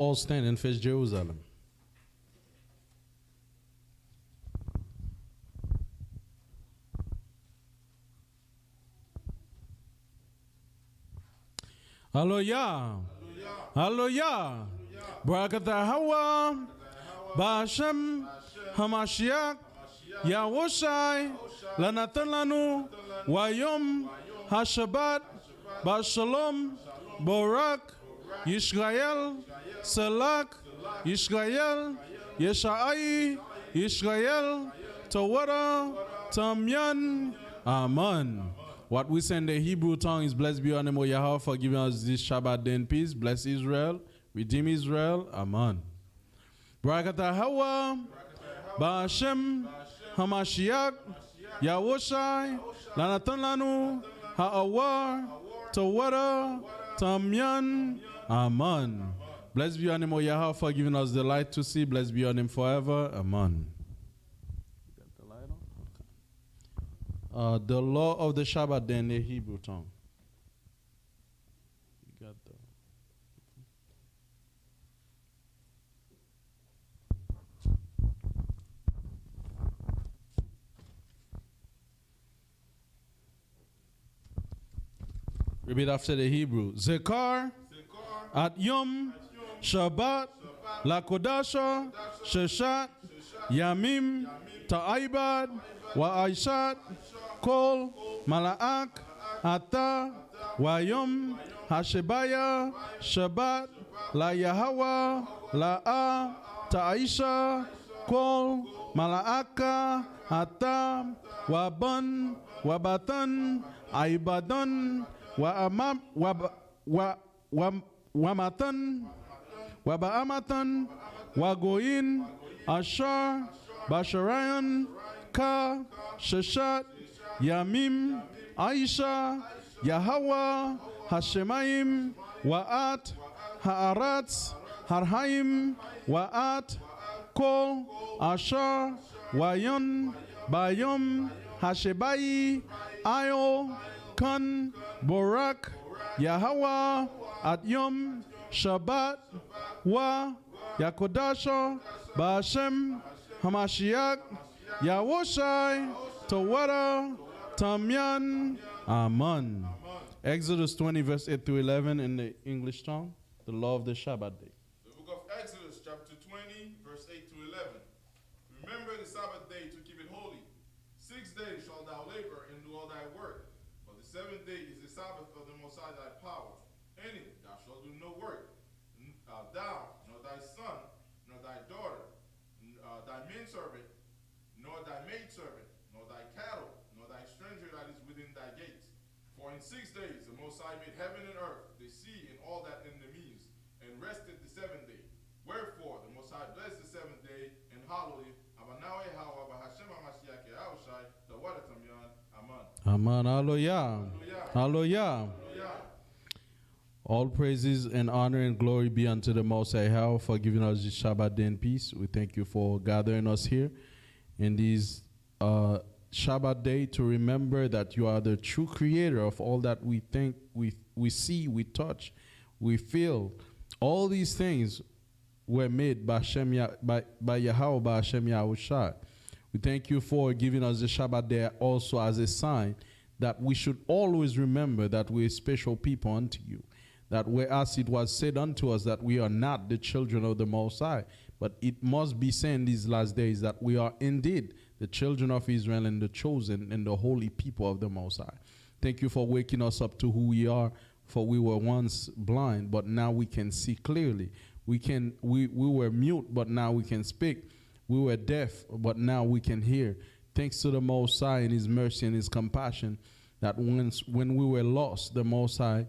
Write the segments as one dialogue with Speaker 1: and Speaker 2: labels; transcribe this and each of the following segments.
Speaker 1: All stand and face Jerusalem. Hallelujah. Hallelujah. Barakat Hawa. Ba'ashem Hamashiach. Yahushai. Lanatan lanu. Wayom. Hashabat. Ba'shalom. Borak. Yisrael. Selak. Yisrael. Yeshai. Yisrael. Tawara. Tamyan. Amen. What we say in the Hebrew tongue is, blessed be your name, O Yahweh, for giving us this Shabbat day in peace. Bless Israel. Redeem Israel. Amen. Barakat Hawa. Ba'ashem Hamashiach. Yahushai. Lanatan lanu. Ha'awar. Tawara. Tamyan. Amen. Blessed be your name, O Yahweh, for giving us the light to see. Blessed be your name forever. Amen. You got the light on? Okay. The law of the Shabbat day in the Hebrew tongue. You got the... Repeat after the Hebrew. Zekar, at Yom, Shabbat, Lakodasha, Sheshat, Yamim, Ta'ibad, Wa'aishat, Kol, Mala'ak, Ata, Wayom, Hashebaya, Shabbat, La Yahawa, La'a, Ta'aisha, Kol, Mala'aka, Ata, Waban, Wabatan, Aibadan, Wamatan, Waba'amatan, Wagoin, Ashar, Basharayan, Ka, Sheshat, Yamim, Aisha, Yahawa, Hashemayim, Wa'at, Ha'aratz, Harhaim, Wa'at, Kol, Ashar, Wayon, Bayom, Hashebai, Ayo, Kan, Borak, Yahawa, at Yom, Shabbat, Wa, Yakodasha, Ba'ashem, Hamashiach, Yahushai, Tawara, Tamyan, Amen. Exodus 20, verse 8 to 11 in the English tongue, the law of the Shabbat day.
Speaker 2: The book of Exodus, chapter 20, verse 8 to 11. Remember the Sabbath day to keep it holy. 6 days shalt thou labor and do all thy work. But the 7th day is the Sabbath of the Most High thy power. In it thou shalt do no work. Thou, nor thy son, nor thy daughter, thy manservant, nor thy maidservant, nor thy cattle, nor thy stranger that is within thy gates. For in 6 days the Most High made heaven and earth, the sea, and all that in them is, and rested the 7th day. Wherefore the Most High blessed the 7th day and hallowed it.
Speaker 1: Amen. Hallelujah. Hallelujah. All praises and honor and glory be unto the Most High Yahweh for giving us this Shabbat day in peace. We thank you for gathering us here in this Shabbat day to remember that you are the true creator of all that we think, we see, we touch, we feel. All these things were made by Yahweh, by Hashem Yahushai. We thank you for giving us the Shabbat day also as a sign that we should always remember that we are special people unto you. That whereas it was said unto us that we are not the children of the Most High, but it must be said in these last days that we are indeed the children of Israel and the chosen and the holy people of the Most High. Thank you for waking us up to who we are, for we were once blind, but now we can see clearly. We were mute, but now we can speak. We were deaf, but now we can hear. Thanks to the Most High and His mercy and His compassion, that when we were lost, the Most High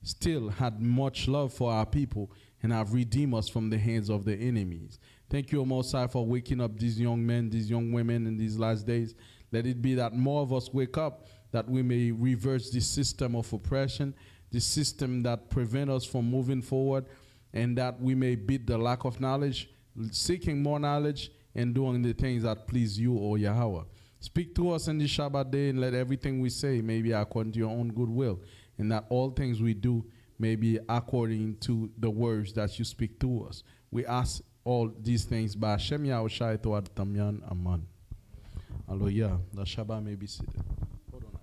Speaker 1: still had much love for our people and have redeemed us from the hands of the enemies. Thank you, Most High, for waking up these young men, these young women in these last days. Let it be that more of us wake up, that we may reverse this system of oppression, this system that prevents us from moving forward, and that we may beat the lack of knowledge, seeking more knowledge, and doing the things that please you, O Yahweh. Speak to us in this Shabbat day, and let everything we say may be according to your own good will, and that all things we do maybe according to the words that you speak to us. We ask all these things by Hashem Yahushai Toad Tamyan Aman. Hallelujah. The Shabbat may be seated. Hold on.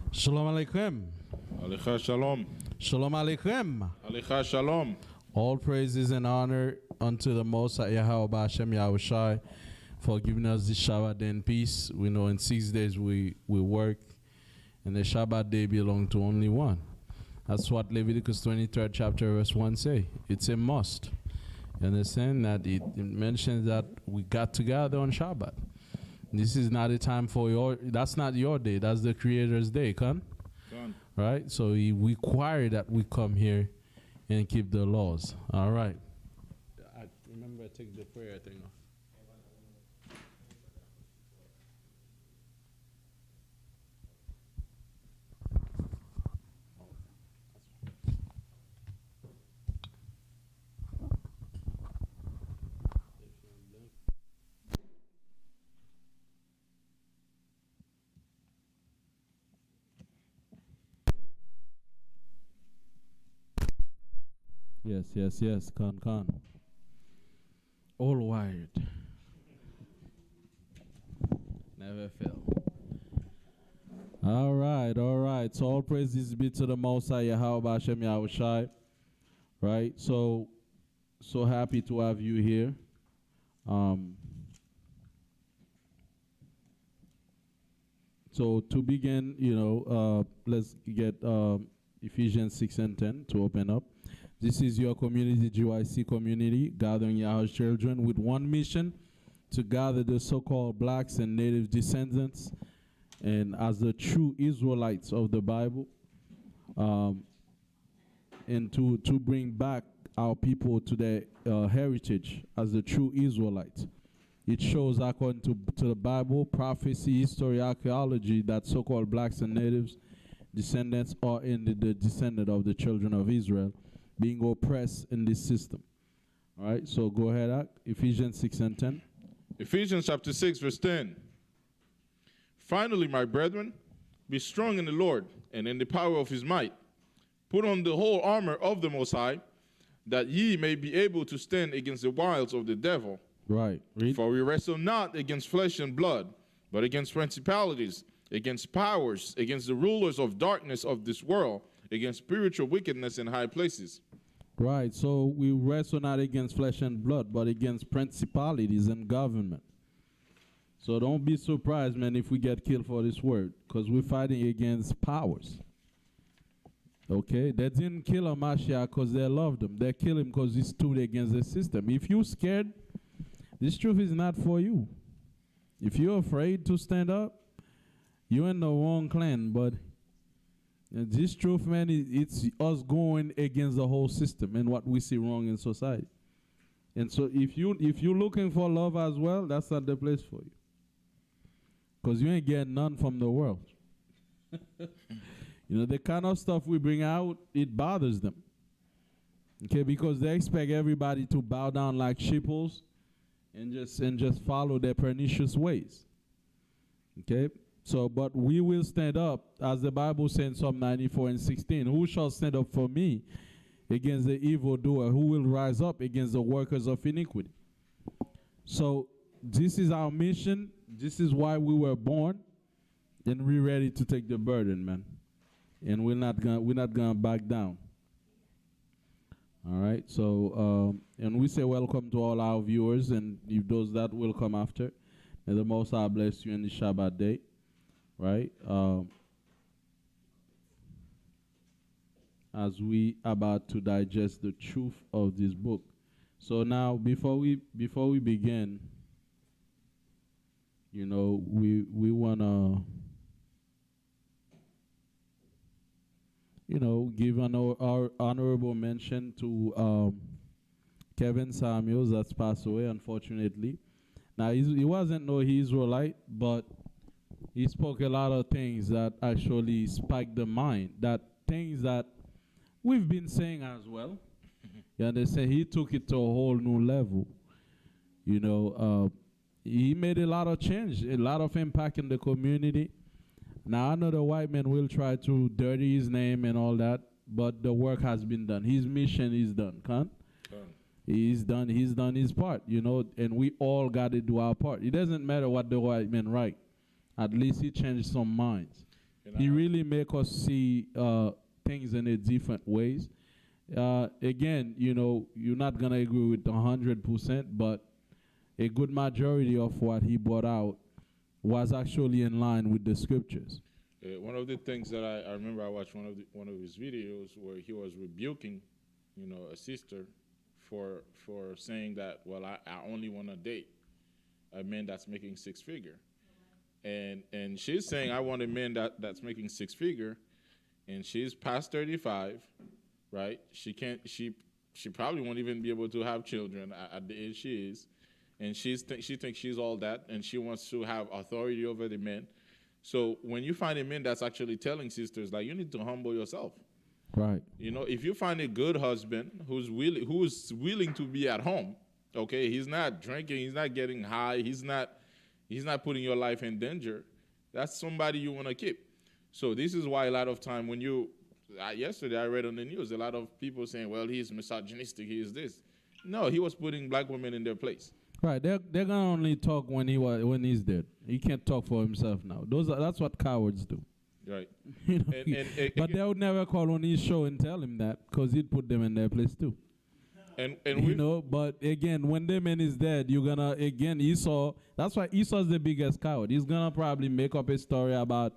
Speaker 1: Shalom Aleichem.
Speaker 2: Alecha Shalom.
Speaker 1: Shalom Aleichem.
Speaker 2: Alecha Shalom.
Speaker 1: All praises and honor unto the Most High Yahawah Hashem Yahushai for giving us this Shabbat day in peace. We know in 6 days we work, and the Shabbat day belongs to only one. That's what Leviticus 23rd chapter verse 1 say. It's a must. You understand that it mentions that we got together on Shabbat. This is not a time for that's not your day. That's the Creator's day, right? So he required that we come here and keep the laws. All right. I remember I take the prayer thing off. Yes. Con. All wired. Never fail. All right. So all praises be to the Most High Yahawah Hashem Yahushai. Right? So happy to have you here. So to begin, let's get Ephesians 6 and 10 to open up. This is your community, GYC community, gathering Yahweh's children with one mission, to gather the so-called blacks and native descendants, and as the true Israelites of the Bible, and to bring back our people to their heritage as the true Israelites. it shows, according to the Bible, prophecy, history, archaeology, that so-called blacks and natives descendants are in the descendant of the children of Israel being oppressed in this system. All right, so go ahead, Ak. Ephesians 6 and 10.
Speaker 2: Ephesians chapter 6, verse 10. Finally, my brethren, be strong in the Lord and in the power of his might. Put on the whole armor of the Most High, that ye may be able to stand against the wiles of the devil.
Speaker 1: Right. Read.
Speaker 2: For we wrestle not against flesh and blood, but against principalities, against powers, against the rulers of darkness of this world, against spiritual wickedness in high places.
Speaker 1: Right, so we wrestle not against flesh and blood, but against principalities and government. So don't be surprised, man, if we get killed for this word, because we're fighting against powers. Okay, they didn't kill Mashiach because they loved him. They killed him because he stood against the system. If you're scared, this truth is not for you. If you're afraid to stand up, you're in the wrong clan. But this truth, man, it's us going against the whole system and what we see wrong in society. And so if you're looking for love as well, that's not the place for you. Because you ain't getting none from the world. You know, the kind of stuff we bring out, it bothers them. Okay, because they expect everybody to bow down like sheeples and just follow their pernicious ways. Okay? So, but we will stand up, as the Bible says in Psalm 94 and 16. Who shall stand up for me against the evildoer? Who will rise up against the workers of iniquity? So, this is our mission. This is why we were born. And we're ready to take the burden, man. And we're not gonna back down. All right. So, and we say welcome to all our viewers, and if those that will come after, may the Most High bless you in the Shabbat day. Right. As we about to digest the truth of this book. So now, before we begin, you know, we wanna, you know, give our honorable mention to Kevin Samuels that's passed away, unfortunately. Now, he wasn't no Israelite, but he spoke a lot of things that actually spiked the mind, that things that we've been saying as well. You understand? He took it to a whole new level. You know, he made a lot of change, a lot of impact in the community. Now, I know the white man will try to dirty his name and all that, but the work has been done. His mission is done, He's done his part, you know, and we all got to do our part. It doesn't matter what the white man write. At least he changed some minds. He really make us see things in a different ways. Again, you know, you're not going to agree with 100%, but a good majority of what he brought out was actually in line with the scriptures.
Speaker 2: One of the things that I remember, I watched one of his videos where he was rebuking, you know, a sister for saying that, well, I only want to date a man that's making six figure. And she's saying, I want a man that's making six figure, and she's past 35, right? She probably won't even be able to have children at the age she is. And she thinks she's all that, and she wants to have authority over the men. So when you find a man that's actually telling sisters, like, you need to humble yourself.
Speaker 1: Right.
Speaker 2: You know, if you find a good husband who's willing to be at home, okay, he's not drinking, he's not getting high, he's not putting your life in danger, that's somebody you want to keep. So this is why a lot of time when yesterday I read on the news, a lot of people saying, well, he's misogynistic, he is this. No, he was putting black women in their place.
Speaker 1: Right, they're gonna only talk when he's dead. He can't talk for himself now. That's what cowards do.
Speaker 2: Right.
Speaker 1: You know? But they would never call on his show and tell him that, because he'd put them in their place too.
Speaker 2: And
Speaker 1: you know, but again, when the man is dead, you're gonna Esau. That's why Esau's the biggest coward. He's gonna probably make up a story about,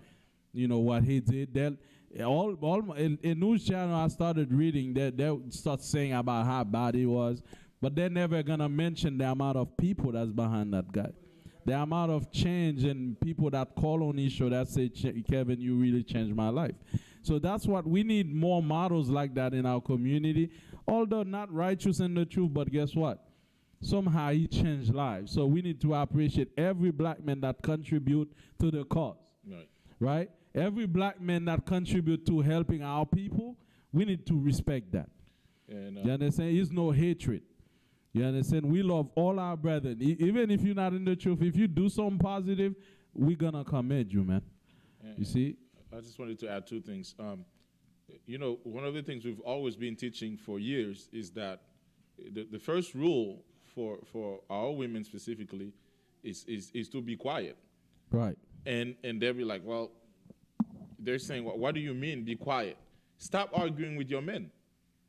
Speaker 1: you know, what he did. All a news channel I started reading, they start saying about how bad he was. But they're never going to mention the amount of people that's behind that guy. The amount of change and people that call on his show that say, Kevin, you really changed my life. So that's what we need, more models like that in our community. Although not righteous in the truth, but guess what? somehow he changed lives. So we need to appreciate every black man that contribute to the cause.
Speaker 2: Right.
Speaker 1: Right? Every black man that contribute to helping our people, we need to respect that.
Speaker 2: And,
Speaker 1: you understand? It's no hatred. You understand? We love all our brethren. Even if you're not in the truth, if you do something positive, we're going to commend you, man. You see?
Speaker 2: I just wanted to add two things. You know, one of the things we've always been teaching for years is that the first rule for our women specifically is to be quiet.
Speaker 1: Right.
Speaker 2: And they'll be like, well, they're saying, well, what do you mean be quiet? Stop arguing with your men.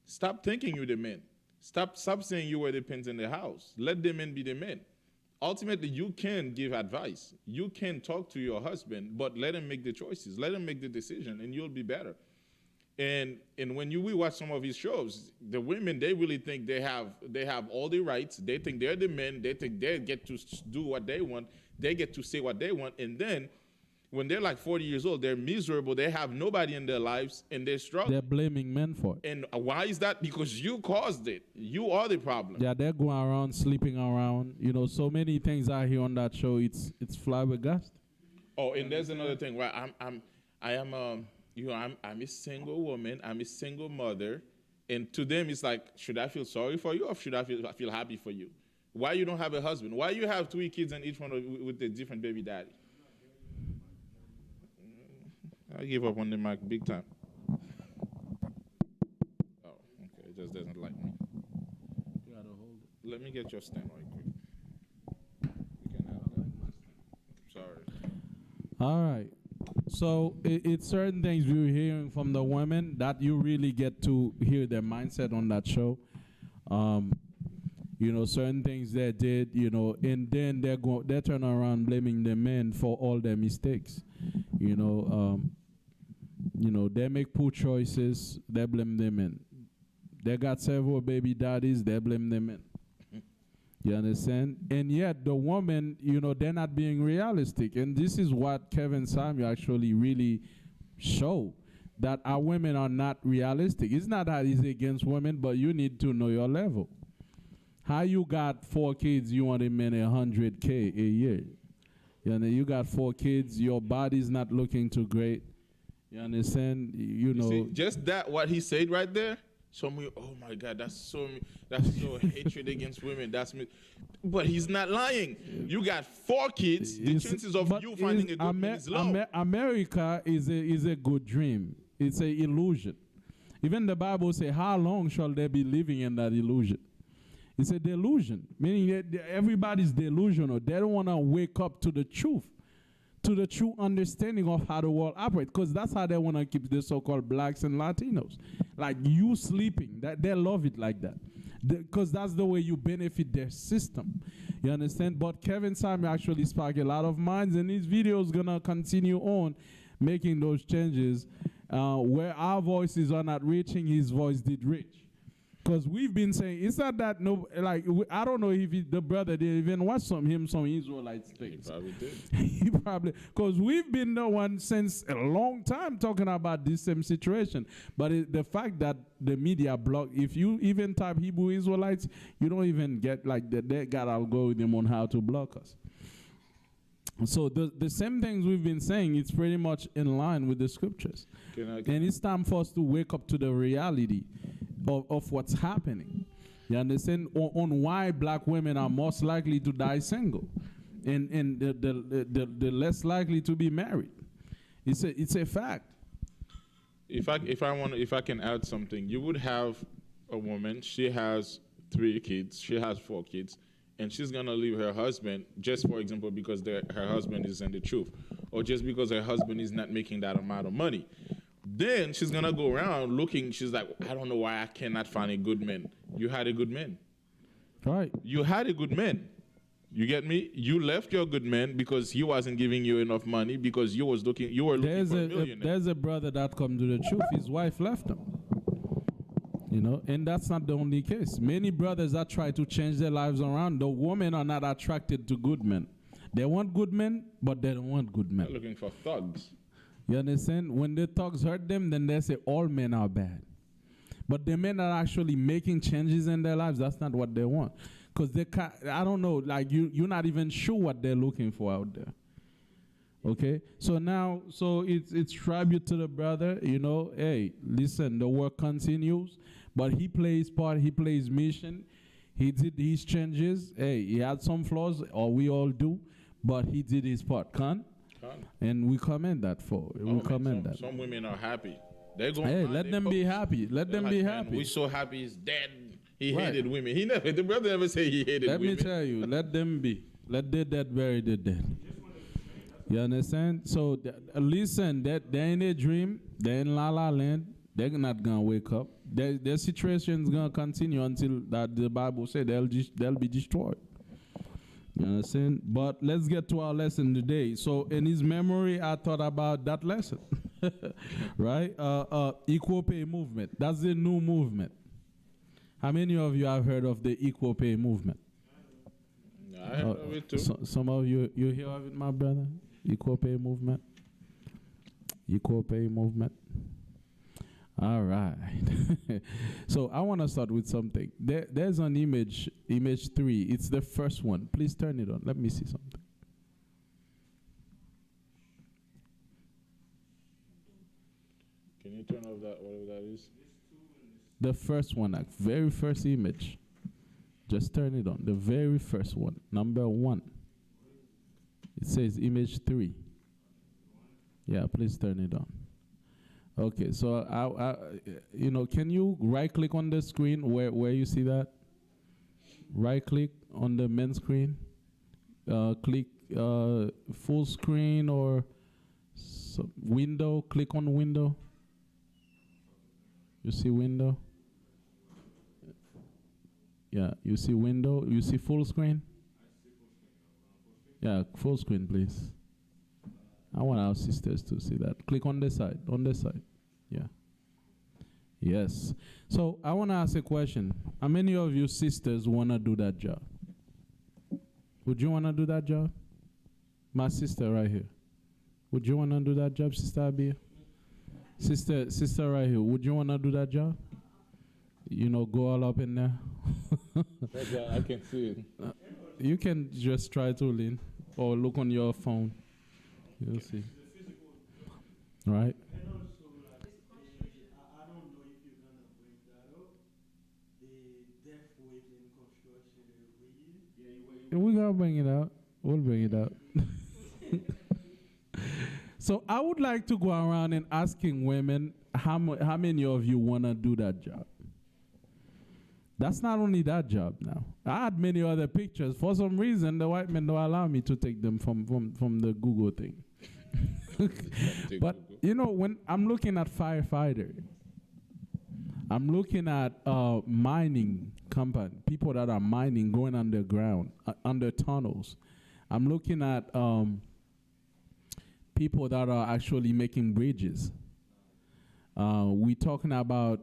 Speaker 2: Stop thinking you're the men. Stop saying you were the pins in the house. Let the men be the men. Ultimately, you can give advice. You can talk to your husband, but let him make the choices. Let him make the decision, and you'll be better. And when we watch some of his shows, the women, they really think they have all the rights. They think they're the men. They think they get to do what they want. They get to say what they want. And then when they're like 40 years old, they're miserable. They have nobody in their lives, and they're struggling.
Speaker 1: They're blaming men for it.
Speaker 2: And why is that? Because you caused it. You are the problem.
Speaker 1: Yeah, they're going around, sleeping around. You know, so many things I hear on that show. It's flabbergasted.
Speaker 2: Oh, and there's another thing. Right, I'm a single woman. I'm a single mother, and to them it's like, should I feel sorry for you or should I feel happy for you? Why you don't have a husband? Why you have 3 kids and each one with a different baby daddy? I give up on the mic big time. Oh, okay. It just doesn't like me.
Speaker 1: You gotta hold it.
Speaker 2: Let me get your stand right quick. You can have that. Sorry.
Speaker 1: All right. So it's certain things we were hearing from the women that you really get to hear their mindset on that show. You know, certain things they did, you know, and then they turn around blaming the men for all their mistakes. You know, they make poor choices, they blame the men. They got several baby daddies, they blame the men. You understand? And yet the woman, you know, they're not being realistic. And this is what Kevin Samuel actually really showed, that our women are not realistic. It's not that he's against women, but you need to know your level. How you got 4 kids, you want a man $100K a year? You know, you got 4 kids, your body's not looking too great. You understand? You know.
Speaker 2: See, just that, what he said right there, so me, oh my God, that's so hatred against women. That's me. But he's not lying. You got 4 kids. The chances of you finding a good man is low.
Speaker 1: America is a good dream. It's an illusion. Even the Bible says, how long shall they be living in that illusion? It's a delusion, meaning that everybody's delusional. They don't want to wake up to the truth, to the true understanding of how the world operates, because that's how they want to keep the so-called blacks and Latinos. Like you sleeping, that they love it like that, because that's the way you benefit their system. You understand? But Kevin Samuel actually sparked a lot of minds, and his video is going to continue on making those changes. Where our voices are not reaching, his voice did reach. Because we've been saying, it's not that, no, like, I don't know if the brother did even watch some Israelites things.
Speaker 2: He probably did.
Speaker 1: He probably, because we've been the one since a long time talking about this same situation. But the fact that the media block, if you even type Hebrew Israelites, you don't even get, like, they got algorithm on how to block us. So the same things we've been saying, it's pretty much in line with the scriptures. And it's time for us to wake up to the reality of what's happening. You understand? On why black women are most likely to die single and the less likely to be married. It's a fact.
Speaker 2: If I can add something, you would have a woman, she has 3 kids, she has 4 kids, and she's going to leave her husband, just for example, because her husband is in the truth, or just because her husband is not making that amount of money. Then she's going to go around looking, she's like, I don't know why I cannot find a good man. You had a good man.
Speaker 1: Right.
Speaker 2: You had a good man. You get me? You left your good man because he wasn't giving you enough money, because you were looking for a millionaire.
Speaker 1: There's a brother that come to the truth. His wife left him. You know, and that's not the only case. Many brothers that try to change their lives around, the women are not attracted to good men. They want good men, but they don't want good men.
Speaker 2: They're looking for thugs.
Speaker 1: You understand? When the thugs hurt them, then they say all men are bad. But the men are actually making changes in their lives. That's not what they want. Because they can't, I don't know, like you're not even sure what they're looking for out there. Okay, so now, so it's tribute to the brother, you know, hey, listen, the work continues, but he plays part, he plays mission, he did his changes, hey, he had some flaws, or we all do, but he did his part, and we commend that for, we commend that.
Speaker 2: Some women are happy. They're going,
Speaker 1: hey, let them be happy, let them be happy.
Speaker 2: We're so happy he's dead. He hated women. He never, the brother never say he hated women.
Speaker 1: Let me tell you, let them be. Let the dead bury the dead. You understand? So, listen, they're in a dream. They're in La La Land. They're not going to wake up. Their situation's going to continue until that the Bible said they'll be destroyed. You understand? But let's get to our lesson today. So, in his memory, I thought about that lesson. Right? Equal pay movement. That's the new movement. How many of you have heard of the equal pay movement?
Speaker 2: I heard of it too.
Speaker 1: Some of you hear of it, my brother? Equal pay movement. Equal pay movement. All right. So I want to start with something. There's an image 3. It's the first one. Please turn it on. Let me see something.
Speaker 2: Can you turn off that, whatever that is?
Speaker 1: The first one, like very first image. Just turn it on. The very first one, number 1. It says image 3. Yeah, please turn it on. Okay, so can you right click on the screen where you see that? Right click on the main screen. Click full screen or window. Click on window. You see window? Yeah, you see window. You see full screen? Yeah, full screen, please. I want our sisters to see that. Click on this side. On this side. Yeah. Yes. So I want to ask a question. How many of you sisters want to do that job? Would you want to do that job? My sister right here. Would you want to do that job, Sister Abia? Sister right here. Would you want to do that job? You know, go all up in there.
Speaker 2: I can see it.
Speaker 1: You can just try to lean or look on your phone. You'll see. Right?
Speaker 3: And also, I don't know if you're going to bring that up. The death rate in construction every year.
Speaker 1: We're going to bring it out. We'll bring it out. So I would like to go around and asking women, how many of you want to do that job? That's not only that job now. I had many other pictures. For some reason, the white men don't allow me to take them from the Google thing. But, you know, when I'm looking at firefighter, I'm looking at mining company, people that are mining, going underground, under tunnels. I'm looking at people that are actually making bridges. We're talking about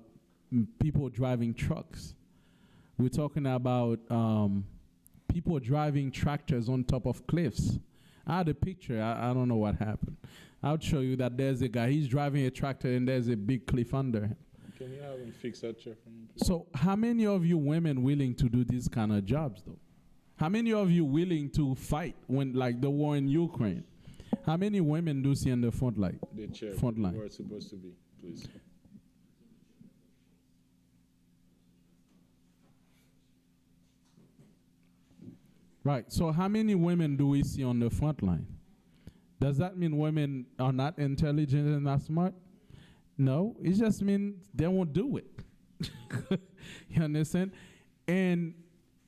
Speaker 1: people driving trucks. We're talking about people driving tractors on top of cliffs. I had a picture. I don't know what happened. I'll show you that there's a guy. He's driving a tractor and there's a big cliff under him.
Speaker 2: Can you have him fix that chair for me, please?
Speaker 1: So how many of you women willing to do these kind of jobs, though? How many of you willing to fight when, like, the war in Ukraine? How many women do you see in the front line?
Speaker 2: The chair,
Speaker 1: front line.
Speaker 2: where it's supposed to be, please.
Speaker 1: Right. So how many women do we see on the front line? Does that mean women are not intelligent and not smart? No. It just means they won't do it. You understand? And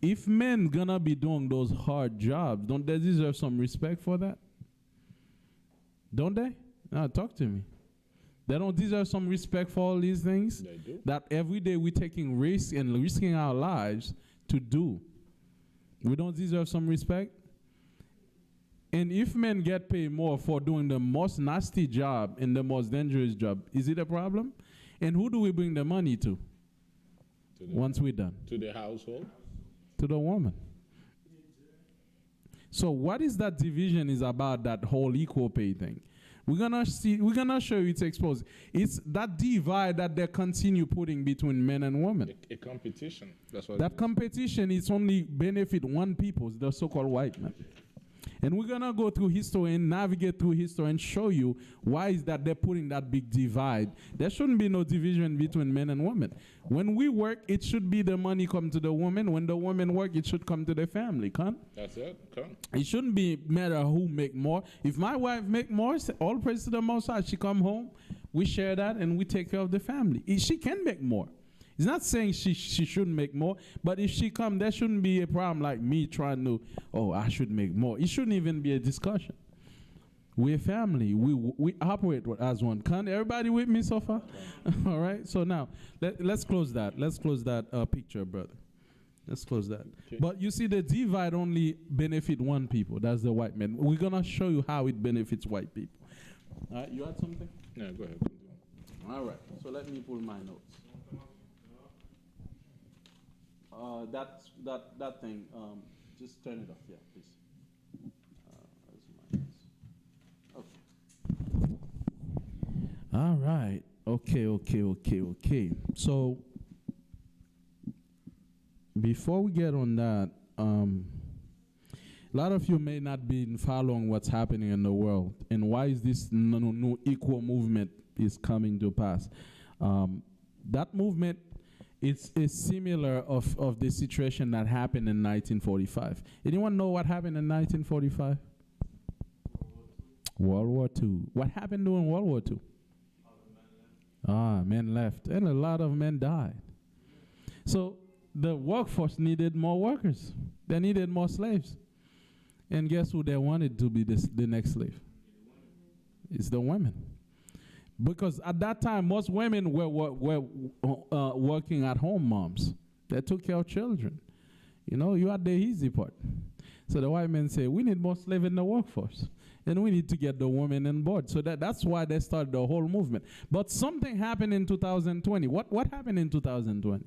Speaker 1: if men gonna be doing those hard jobs, don't they deserve some respect for that? Don't they? No, talk to me. They don't deserve some respect for all these things?
Speaker 2: They do.
Speaker 1: That every day we're taking risks and risking our lives to do. We don't deserve some respect? And if men get paid more for doing the most nasty job and the most dangerous job, is it a problem? And who do we bring the money to once we're done?
Speaker 2: To the household?
Speaker 1: To the woman. So what is that division is about, that whole equal pay thing? We're gonna show you it's exposed. It's that divide that they continue putting between men and women.
Speaker 2: A competition. That's what
Speaker 1: That competition is only benefit one people, the so-called white man. And we're gonna go through history and navigate through history and show you why is that they're putting that big divide. There shouldn't be no division between men and women. When we work, it should be the money come to the woman. When the woman work, it should come to the family. Come.
Speaker 2: That's it. Come.
Speaker 1: It shouldn't be matter who make more. If my wife make more, all praise to the Most High. She come home, we share that, and we take care of the family. She can make more. It's not saying she shouldn't make more, but if she come, there shouldn't be a problem like me trying to, oh, I should make more. It shouldn't even be a discussion. We're family. We operate as one. Can everybody with me so far? All right. So now let's close that. Let's close that picture, brother. Let's close that. Okay. But you see, the divide only benefit one people. That's the white man. We're gonna show you how it benefits white people. All right. You had something?
Speaker 2: No, go ahead.
Speaker 1: All right. So let me pull my notes. That thing, just turn it off, yeah, please. Okay. All right. Okay. So before we get on that, a lot of you may not be following what's happening in the world and why is this new equal movement is coming to pass. That movement is similar of the situation that happened in 1945. Anyone know what happened in 1945? World War II. What happened during World War II? Men left. And a lot of men died. So the workforce needed more workers. They needed more slaves. And guess who they wanted to be the next slave? It's the women. Because at that time, most women were working at home moms. They took care of children. You know, you had the easy part. So the white men say, we need more slaves in the workforce. And we need to get the women on board. So that's why they started the whole movement. But something happened in 2020. What happened in 2020?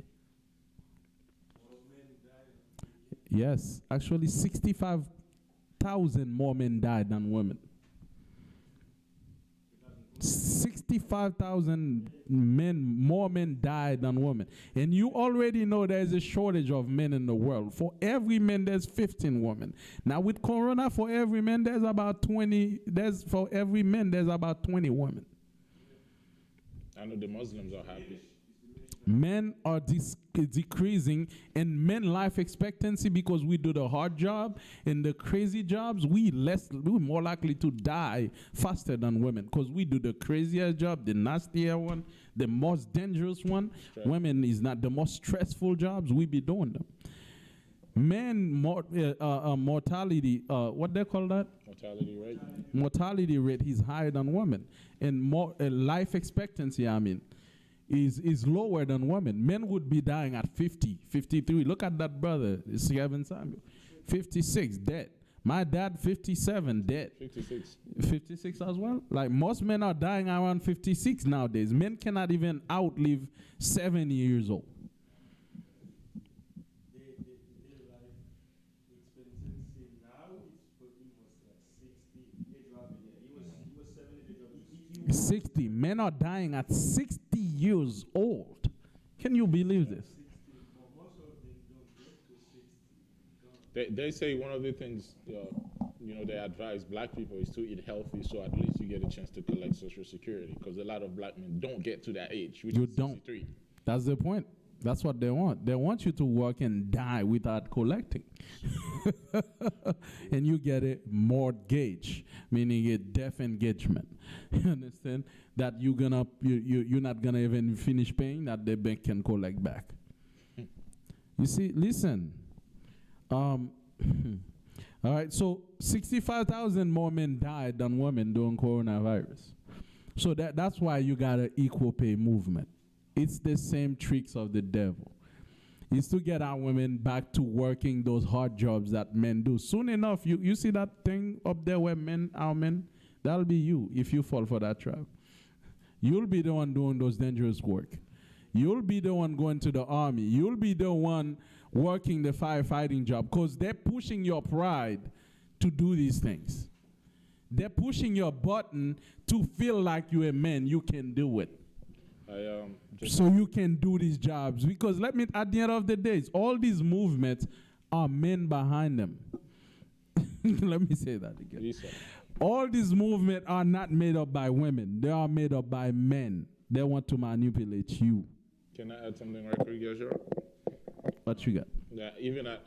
Speaker 1: Yes, actually 65,000 more men died than women. 65,000 more men died than women. And you already know there's a shortage of men in the world. For every man, there's 15 women. Now with Corona, for every man, there's about 20. For every man, there's about 20 women.
Speaker 2: I know the Muslims are happy.
Speaker 1: Men are decreasing, and men life expectancy, because we do the hard job and the crazy jobs, we're more likely to die faster than women, because we do the crazier job, the nastier one, the most dangerous one. Women is not the most stressful jobs, we be doing them. Men mortality, what they call that?
Speaker 2: Mortality rate.
Speaker 1: Mortality rate is higher than women, and more life expectancy, is lower than women. Men would be dying at 50, 53. Look at that brother, Kevin Samuel. 56, dead. My dad, 57, dead. 56. 56 as well? Like most men are dying around 56 nowadays. Men cannot even outlive 70 years old.
Speaker 3: Their life expectancy now is pretty much like 60. They dropping it. He was 70, they dropped it.
Speaker 1: 60. Men are dying at 60 years old. Can you believe this?
Speaker 2: They say one of the things they advise black people is to eat healthy, so at least you get a chance to collect Social Security, because a lot of black men don't get to that age, which is 63.
Speaker 1: That's the point. That's what they want. They want you to work and die without collecting. And you get a mortgage, meaning a death engagement. You understand? That you're not gonna even finish paying, that the bank can collect back. You see, listen. All right, so 65,000 more men died than women during coronavirus. So that's why you got an equal pay movement. It's the same tricks of the devil. It's to get our women back to working those hard jobs that men do. Soon enough, you see that thing up there where men are men? That'll be you if you fall for that trap. You'll be the one doing those dangerous work. You'll be the one going to the army. You'll be the one working the firefighting job, because they're pushing your pride to do these things. They're pushing your button to feel like you're a man. You can do it. So you can do these jobs. Because at the end of the day, all these movements are men behind them. Let me say that again. All these movements are not made up by women. They are made up by men. They want to manipulate you.
Speaker 2: Can I add something right quick, Yashara?
Speaker 1: What you got?
Speaker 2: Yeah, even at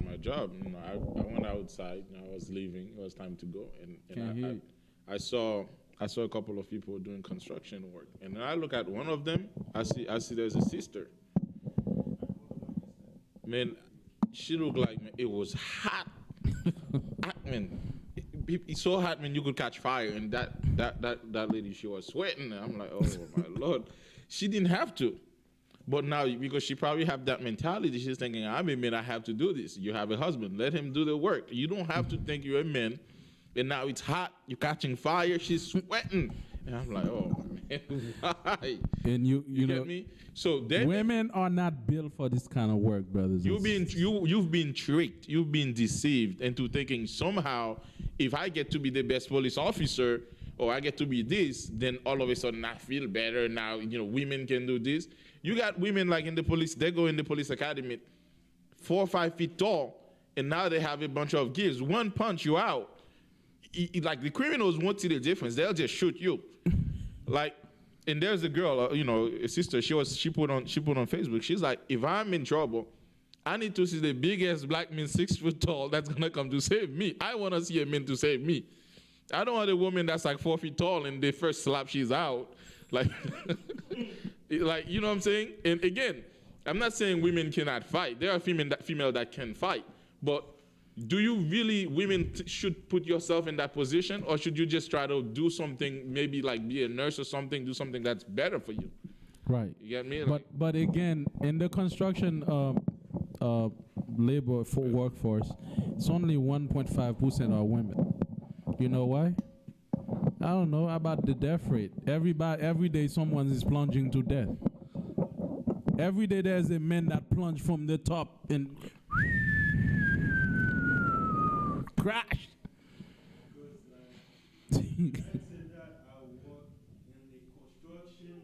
Speaker 2: my job, I went outside. I was leaving. It was time to go, and I saw a couple of people doing construction work, and then I look at one of them. I see there's a sister. Man, she looked like, man, it was hot. It's so hot, man, you could catch fire. And that lady, she was sweating. And I'm like, oh my Lord, she didn't have to. But now, because she probably have that mentality, she's thinking, I'm a man, I have to do this. You have a husband, let him do the work. You don't have to think you're a man. And now it's hot, you're catching fire, she's sweating. And I'm like, oh man, why?
Speaker 1: And you
Speaker 2: get me? So then
Speaker 1: women are not built for this kind of work, brothers.
Speaker 2: You've been tricked, you've been deceived into thinking somehow if I get to be the best police officer or I get to be this, then all of a sudden I feel better. Now, women can do this. You got women like in the police, they go in the police academy 4 or 5 feet tall, and now they have a bunch of kids. One punch you out. Like the criminals won't see the difference. They'll just shoot you. And there's a girl, a sister. She put on Facebook. She's like, if I'm in trouble, I need to see the biggest black man 6 foot tall that's gonna come to save me. I want to see a man to save me. I don't want a woman that's like 4 feet tall and the first slap she's out. Like, you know what I'm saying? And again, I'm not saying women cannot fight. There are female that can fight, but do you really, women should put yourself in that position, or should you just try to do something, maybe like be a nurse or something, do something that's better for you?
Speaker 1: Right.
Speaker 2: You get me?
Speaker 1: But again, in the construction labor for workforce, it's only 1.5% are women. You know why? I don't know about the death rate. Every day someone is plunging to death. Every day there's a man that plunge from the top and crash.
Speaker 3: Because I said that I work in the construction,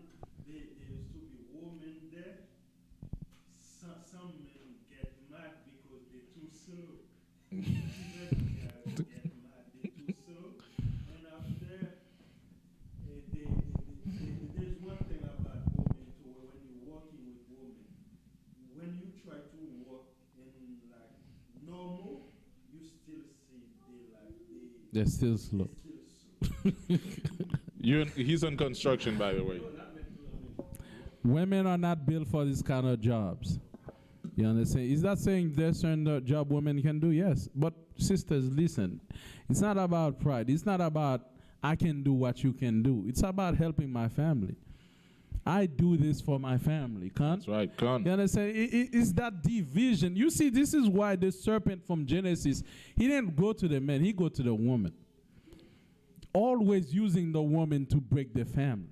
Speaker 3: there used to be women there. Some men get mad because they're too slow. Get mad, they're too slow. And after, there's one thing about women too, when you're working with women, when you try to work in like normal, you still see
Speaker 1: they're still slow.
Speaker 2: He's on construction, by the way.
Speaker 1: Women are not built for this kind of jobs. You understand? Is that saying there's certain job women can do? Yes. But sisters, listen. It's not about pride. It's not about I can do what you can do. It's about helping my family. I do this for my family.
Speaker 2: That's right.
Speaker 1: You understand? It's that division. You see, this is why the serpent from Genesis, he didn't go to the man, he go to the woman. Always using the woman to break the family.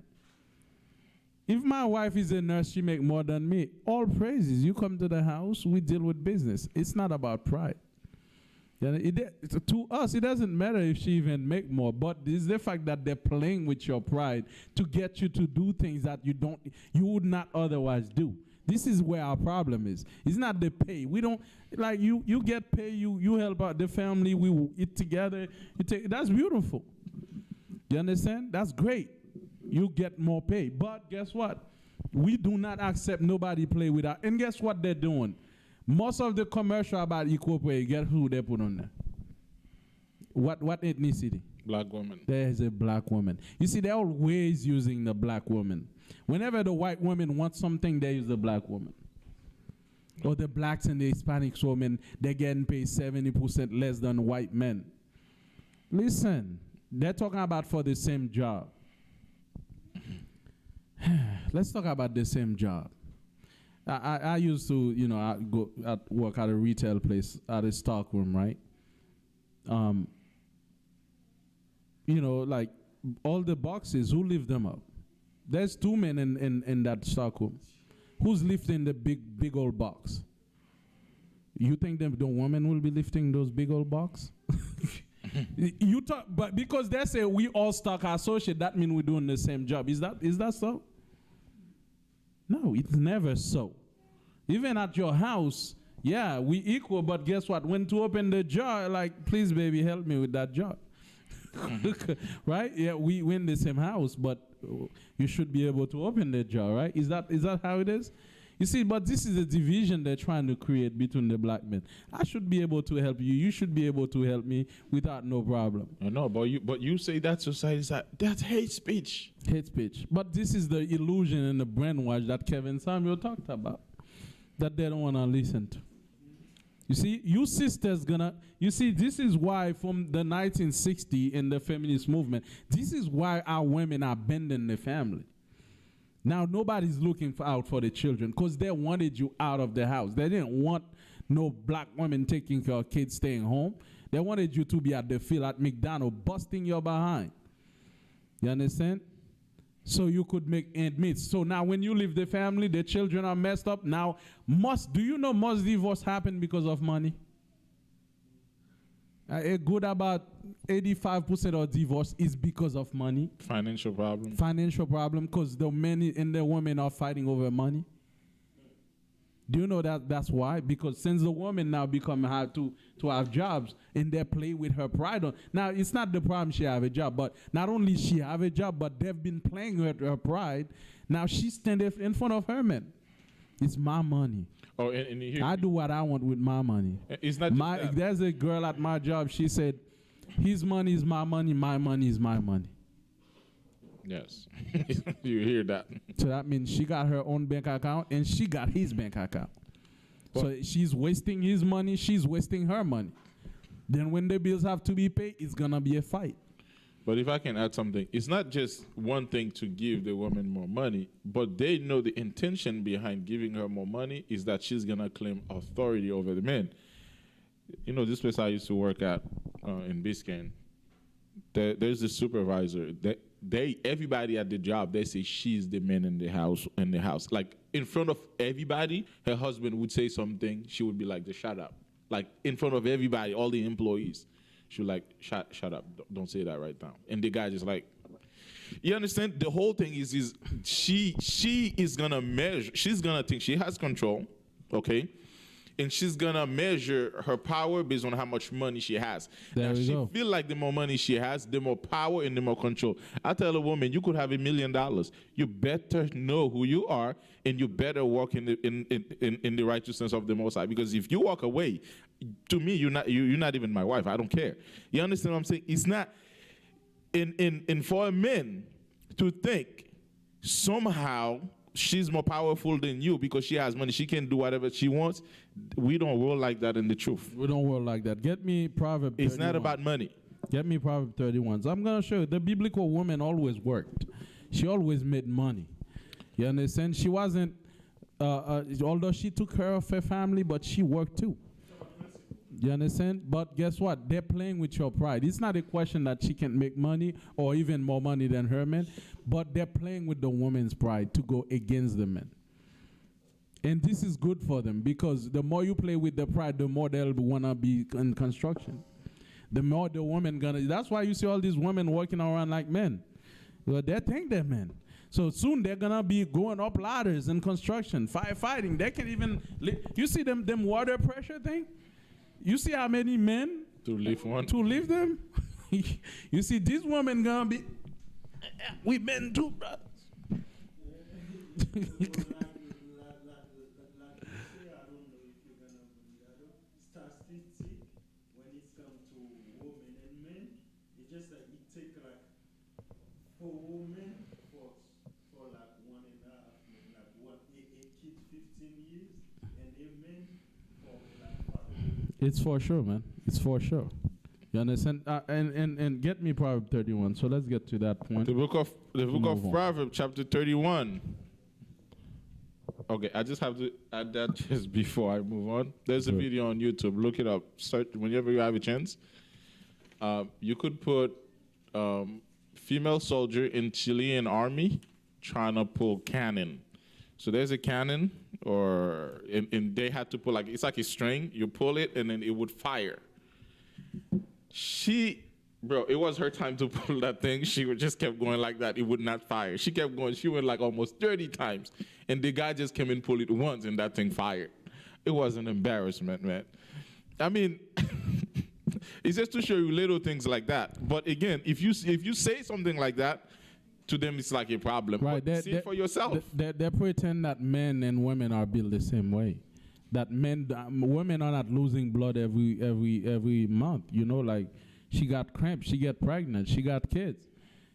Speaker 1: If my wife is a nurse, she make more than me. All praises. You come to the house, we deal with business. It's not about pride. To us, it doesn't matter if she even make more, but it's the fact that they're playing with your pride to get you to do things that you would not otherwise do. This is where our problem is. It's not the pay. We don't, like, you get pay, you help out the family, we will eat together. That's beautiful. You understand? That's great. You get more pay. But guess what? We do not accept nobody play with us. And guess what they're doing? Most of the commercial about equal pay, guess who they put on there? What ethnicity?
Speaker 2: Black woman.
Speaker 1: There's a black woman. You see, they're always using the black woman. Whenever the white woman wants something, they use the black woman. Or the blacks and the Hispanics women, they're getting paid 70% less than white men. Listen, they're talking about for the same job. Let's talk about the same job. I used to, I go work at a retail place, at a stock room, right? Like all the boxes, who lift them up? There's 2 men in that stock room. Who's lifting the big old box? You think the woman will be lifting those big old box? You talk, but because they say we all stock associate, that means we're doing the same job. Is that so? No, it's never so. Even at your house, yeah, we equal, but guess what? When to open the jar, like, please, baby, help me with that jar. Right? Yeah, we in the same house, but you should be able to open the jar, right? Is that how it is? You see, but this is a division they're trying to create between the black men. I should be able to help you. You should be able to help me without no problem.
Speaker 4: I know, but you say that society's that's hate speech.
Speaker 1: Hate speech. But this is the illusion and the brainwash that Kevin Samuel talked about, that they don't want to listen to. You see, you sisters this is why from the 1960s in the feminist movement, this is why our women abandon the family. Now, nobody's looking out for the children because they wanted you out of the house. They didn't want no black women taking care of kids staying home. They wanted you to be at the field at McDonald's busting your behind. You understand? So you could make ends meet. So now when you leave the family, the children are messed up. Now, do you know most divorce happen because of money? A good about 85% of divorce is because of money.
Speaker 4: Financial problem.
Speaker 1: Financial problem because the men and the women are fighting over money. Do you know that's why? Because since the women now have to have jobs and they play with her pride. Now, it's not the problem she have a job, but not only she have a job, but they've been playing with her pride. Now she's standing in front of her man. It's my money.
Speaker 4: Oh, and here,
Speaker 1: I do what I want with my money.
Speaker 4: It's not just that.
Speaker 1: There's a girl at my job. She said, his money is my money is my money.
Speaker 4: Yes. You hear that.
Speaker 1: So that means she got her own bank account and she got his bank account. So she's wasting his money. She's wasting her money. Then when the bills have to be paid, it's going to be a fight.
Speaker 4: But if I can add something, it's not just one thing to give the woman more money, but they know the intention behind giving her more money is that she's going to claim authority over the men. You know, this place I used to work at in Biscayne, there's a supervisor. Everybody at the job, they say she's the man in the house. Like, in front of everybody, her husband would say something. She would be like, shut up. Like, in front of everybody, all the employees. She was like, shut up, don't say that right now. And the guy just like, you understand? The whole thing is she is gonna measure, she's gonna think she has control, okay? And she's gonna measure her power based on how much money she has.
Speaker 1: There
Speaker 4: now,
Speaker 1: we
Speaker 4: she
Speaker 1: go.
Speaker 4: feel like the more money she has, the more power and the more control. I tell a woman, you could have $1 million. You better know who you are, and you better walk in the righteousness of the Most High. Because if you walk away, to me, you're not even my wife. I don't care. You understand what I'm saying? It's not in for a man to think somehow she's more powerful than you because she has money. She can do whatever she wants. We don't roll like that in the truth.
Speaker 1: We don't roll like that. Get me Proverbs 31.
Speaker 4: It's not about money.
Speaker 1: Get me Proverbs 31. So I'm going to show you. The biblical woman always worked. She always made money. You understand? She wasn't, although she took care of her family, but she worked too. You understand? But guess what? They're playing with your pride. It's not a question that she can make money or even more money than her man, but they're playing with the woman's pride to go against the men. And this is good for them because the more you play with the pride, the more they'll want to be in construction. The more the woman that's why you see all these women walking around like men. Well, they think they're men. So soon they're going to be going up ladders in construction, firefighting. They can even, you see them water pressure thing? You see how many men
Speaker 4: To lift one.
Speaker 1: to lift them? You see, these women gonna be, we men too, brothers.
Speaker 3: Statistic when it comes to women and men, it's just that it take like 4 women for like 1.5 men, like a kid 15 years, and a man for like 5 years.
Speaker 1: It's for sure, man. It's for sure. You understand? And get me Proverbs 31. So let's get to that point.
Speaker 4: The book of
Speaker 1: Move on.
Speaker 4: Proverbs, chapter 31. Okay, I just have to add that just before I move on. There's a
Speaker 1: Good.
Speaker 4: video on YouTube. Look it up. Search whenever you have a chance. You could put female soldier in Chilean army trying to pull cannon. So there's a cannon, and they had to pull it's like a string. You pull it, and then it would fire. Bro, it was her time to pull that thing. She just kept going like that. It would not fire. She kept going. She went like almost 30 times. And the guy just came and pulled it once, and that thing fired. It was an embarrassment, man. I mean, it's just to show you little things like that. But again, if you say something like that, to them it's like a problem.
Speaker 1: Right.
Speaker 4: But see it for yourself.
Speaker 1: They pretend that men and women are built the same way. That women are not losing blood every month. You know, like she got cramps, she get pregnant, she got kids.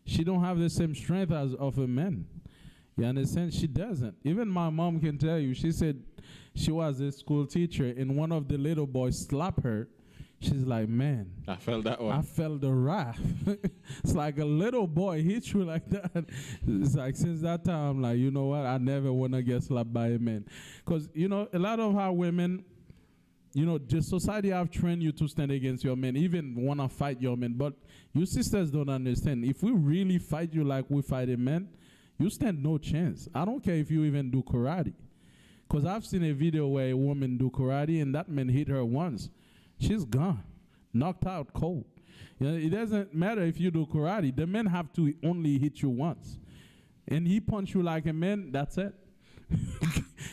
Speaker 1: She don't have the same strength as of a man. You understand? She doesn't. Even my mom can tell you. She said she was a school teacher, and one of the little boys slapped her. She's like, man,
Speaker 4: I felt that one.
Speaker 1: I felt the wrath. It's like a little boy hit you like that. It's like, since that time, I'm like, you know what? I never want to get slapped by a man. Because, you know, a lot of our women, you know, the society have trained you to stand against your men, even want to fight your men. But you sisters don't understand. If we really fight you like we fight a man, you stand no chance. I don't care if you even do karate. Because I've seen a video where a woman do karate and that man hit her once. She's gone, knocked out cold. You know, it doesn't matter if you do karate. The men have to only hit you once. And he punch you like a man, that's it.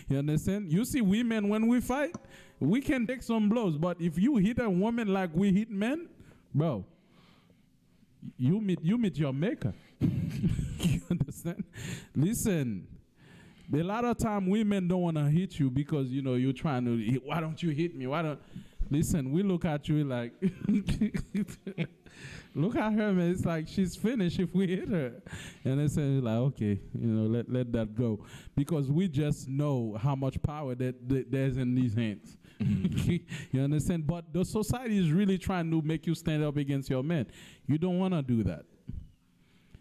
Speaker 1: You understand? You see, women, when we fight, we can take some blows. But if you hit a woman like we hit men, bro, you meet your maker. You understand? Listen, a lot of time women don't want to hit you because, you know, you're trying to, why don't you hit me? Listen, we look at you like, look at her, man. It's like she's finished if we hit her. And they say, like, okay, you know, let that go. Because we just know how much power that there's in these hands. You understand? But the society is really trying to make you stand up against your men. You don't want to do that.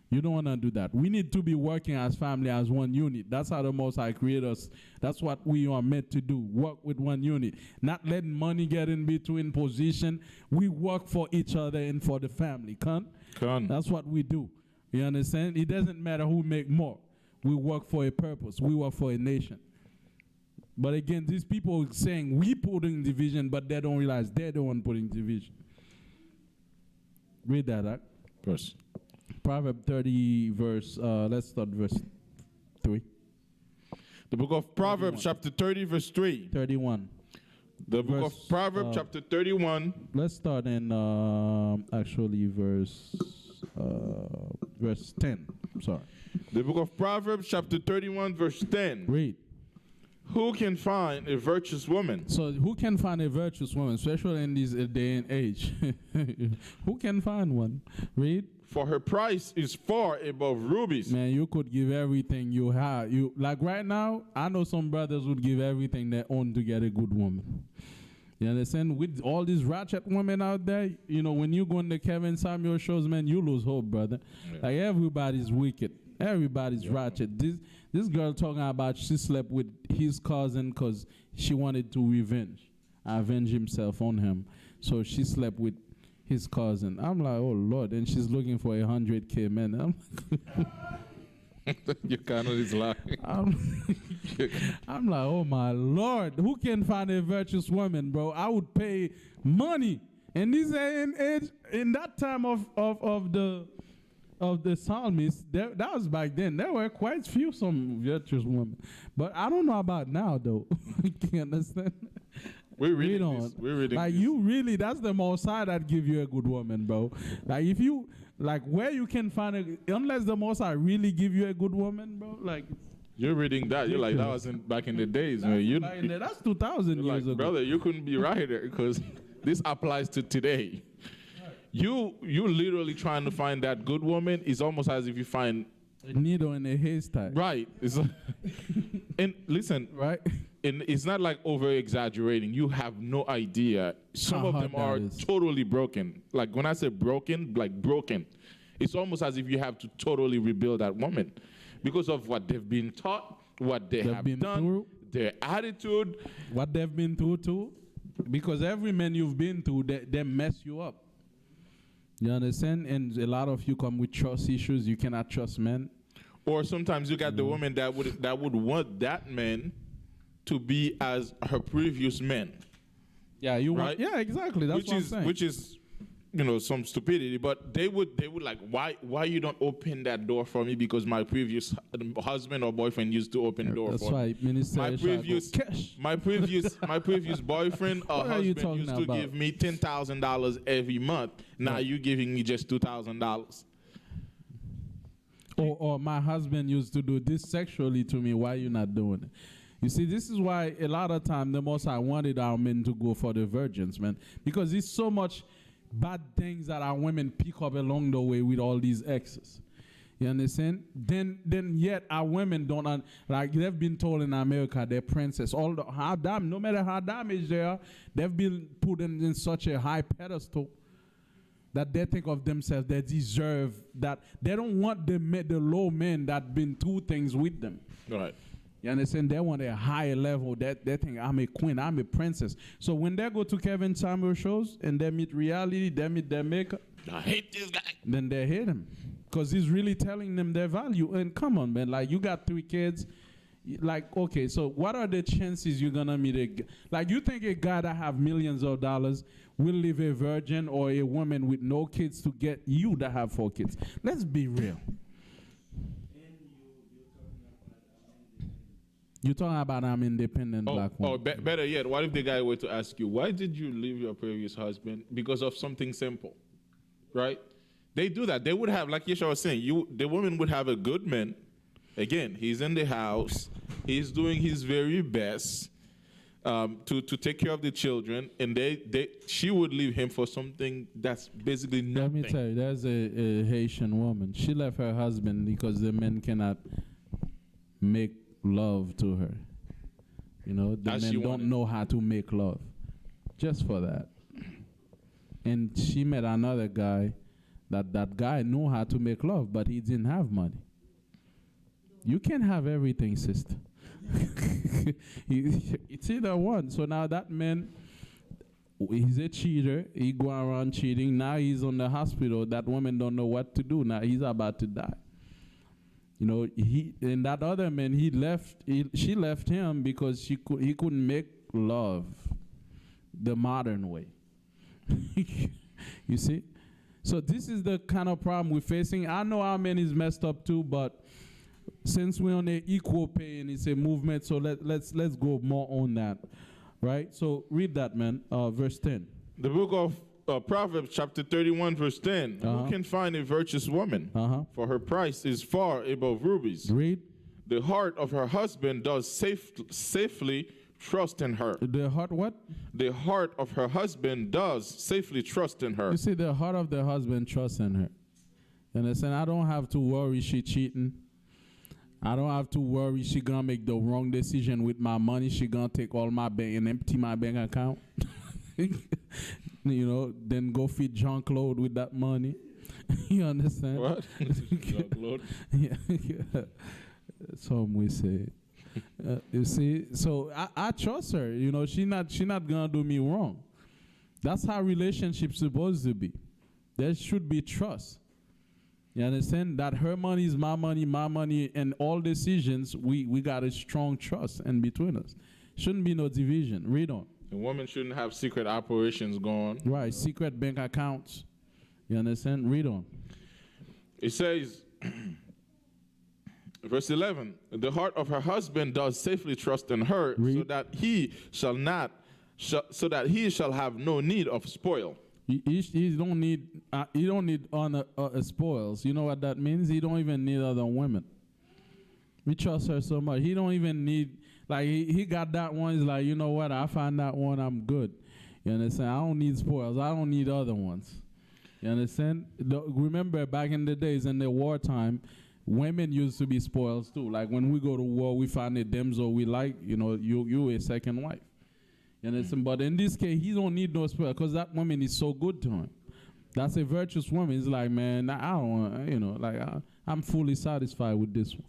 Speaker 1: You don't want to do that. We need to be working as family, as one unit. That's how the Most High created us. That's what we are meant to do, work with one unit. Not letting money get in between position. We work for each other and for the family. Con? That's what we do. You understand? It doesn't matter who make more. We work for a purpose. We work for a nation. But again, these people saying we putting division, but they don't realize they're the one putting division. Read that, right?
Speaker 4: Verse.
Speaker 1: Proverbs 30, verse, let's start verse 3.
Speaker 4: The book of Proverbs,
Speaker 1: 31.
Speaker 4: chapter 30, verse 3.
Speaker 1: 31.
Speaker 4: The book of Proverbs, chapter 31.
Speaker 1: Let's start in, actually, verse 10. I'm sorry.
Speaker 4: The book of Proverbs, chapter 31, verse 10.
Speaker 1: Read.
Speaker 4: Who can find a virtuous woman?
Speaker 1: So who can find a virtuous woman, especially in this day and age? Who can find one? Read.
Speaker 4: For her price is far above rubies.
Speaker 1: Man, you could give everything you have. You like right now, I know some brothers would give everything they own to get a good woman. You understand? With all these ratchet women out there, you know, when you go on the Kevin Samuel shows, man, you lose hope, brother. Yeah. Like, everybody's wicked. Everybody's ratchet. This girl talking about she slept with his cousin because she wanted to avenge himself on him. So she slept with his cousin. I'm like, oh Lord, and she's looking for 100K, man. I'm
Speaker 4: Your kind is lying.
Speaker 1: I'm like, oh my Lord, who can find a virtuous woman, bro? I would pay money. In this age, in that time of the psalmist, that was back then. There were quite few some virtuous women, but I don't know about now, though. You understand?
Speaker 4: We're reading this. We're reading
Speaker 1: like
Speaker 4: this.
Speaker 1: You really, that's the Most High that give you a good woman, bro. Like if you, like where you can find unless the Most High really give you a good woman, bro. Like
Speaker 4: you're reading that. You're like, that was back in the days, man.
Speaker 1: That's 2,000 years ago.
Speaker 4: Brother, you couldn't be right there because this applies to today. You literally trying to find that good woman is almost as if you find
Speaker 1: a needle in a haystack.
Speaker 4: Right. And listen,
Speaker 1: right?
Speaker 4: And it's not like over exaggerating. You have no idea. Some of them are totally broken. Like when I say broken, like broken. It's almost as if you have to totally rebuild that woman because of what they've been taught, what they have done, through, their attitude,
Speaker 1: what they've been through too. Because every man you've been through, they mess you up. You understand? And a lot of you come with trust issues. You cannot trust men.
Speaker 4: Or sometimes you got the woman that would want that man to be as her previous man.
Speaker 1: Yeah, you want. Yeah, exactly. That's what I'm saying.
Speaker 4: Which is some stupidity, but they would like, why you don't open that door for me because my previous husband or boyfriend used to open the door
Speaker 1: That's
Speaker 4: for
Speaker 1: why
Speaker 4: me.
Speaker 1: Minister
Speaker 4: My previous boyfriend or
Speaker 1: What are you
Speaker 4: husband
Speaker 1: talking
Speaker 4: used to
Speaker 1: about?
Speaker 4: give me $10,000 every month. Now you giving me just $2,000.
Speaker 1: Or my husband used to do this sexually to me. Why you not doing it? You see, this is why a lot of time the most I wanted our men to go for the virgins, man, because it's so much bad things that our women pick up along the way with all these exes. You understand? Then yet our women don't like they've been told in America they're princess. No matter how damaged they are, they've been put in such a high pedestal that they think of themselves, they deserve that. They don't want the low men that been through things with them.
Speaker 4: Right.
Speaker 1: You understand? They want a higher level. They think I'm a queen, I'm a princess. So when they go to Kevin Samuel shows and they meet reality, they meet their maker,
Speaker 4: I hate this guy.
Speaker 1: then they hate him. Because he's really telling them their value. And come on, man, like you got 3 kids. Like, okay, so what are the chances you're going to meet like you think a guy that have millions of dollars will leave a virgin or a woman with no kids to get you that have 4 kids? Let's be real. You're talking about I'm independent black woman.
Speaker 4: Or better yet, what if the guy were to ask you, why did you leave your previous husband? Because of something simple, right? They do that. They would have, like Yeshua was saying, the woman would have a good man. Again, he's in the house. He's doing his very best to take care of the children, and she would leave him for something that's basically nothing.
Speaker 1: Let me tell you, there's a Haitian woman. She left her husband because the men cannot make love to her. The men don't know how to make love. Just for that. And she met another guy that guy knew how to make love, but he didn't have money. You can't have everything, sister. It's either one. So now that man, he's a cheater. He go around cheating. Now he's on the hospital. That woman don't know what to do. Now he's about to die. And that other man, she left him because he couldn't make love the modern way. You see? So this is the kind of problem we're facing. I know our men is messed up too, but since we're on an equal pay and it's a movement, so let's go more on that, right? So read that, man, verse 10.
Speaker 4: The book of Proverbs, chapter 31, verse 10. Who can find a virtuous woman? For her price is far above rubies.
Speaker 1: Read.
Speaker 4: The heart of her husband does safely trust in her.
Speaker 1: The heart what?
Speaker 4: The heart of her husband does safely trust in her.
Speaker 1: You see, the heart of the husband trusts in her. You understand? I don't have to worry she cheating. I don't have to worry she gonna make the wrong decision with my money. She gonna take all my bank and empty my bank account. Then go feed Jean-Claude with that money. You understand?
Speaker 4: What? Jean-Claude?
Speaker 1: Yeah. Some we say. You see, so I trust her. She not gonna do me wrong. That's how relationships supposed to be. There should be trust. You understand? That her money is my money, and all decisions, we got a strong trust in between us. Shouldn't be no division. Read on.
Speaker 4: A woman shouldn't have secret operations going.
Speaker 1: Right, secret bank accounts. You understand? Read on.
Speaker 4: It says, verse 11, the heart of her husband does safely trust in her, so that he shall have no need of spoil.
Speaker 1: He don't need honor spoils. You know what that means? He don't even need other women. We trust her so much. He don't even need, like, he got that one. He's like, you know what? I find that one, I'm good. You understand? I don't need spoils. I don't need other ones. You understand? Remember back in the days in the wartime, women used to be spoils too. Like when we go to war, we find a damsel we like, you a second wife. You understand? But in this case, he don't need no spoil because that woman is so good to him. That's a virtuous woman. He's like, man, I don't want, I'm fully satisfied with this one.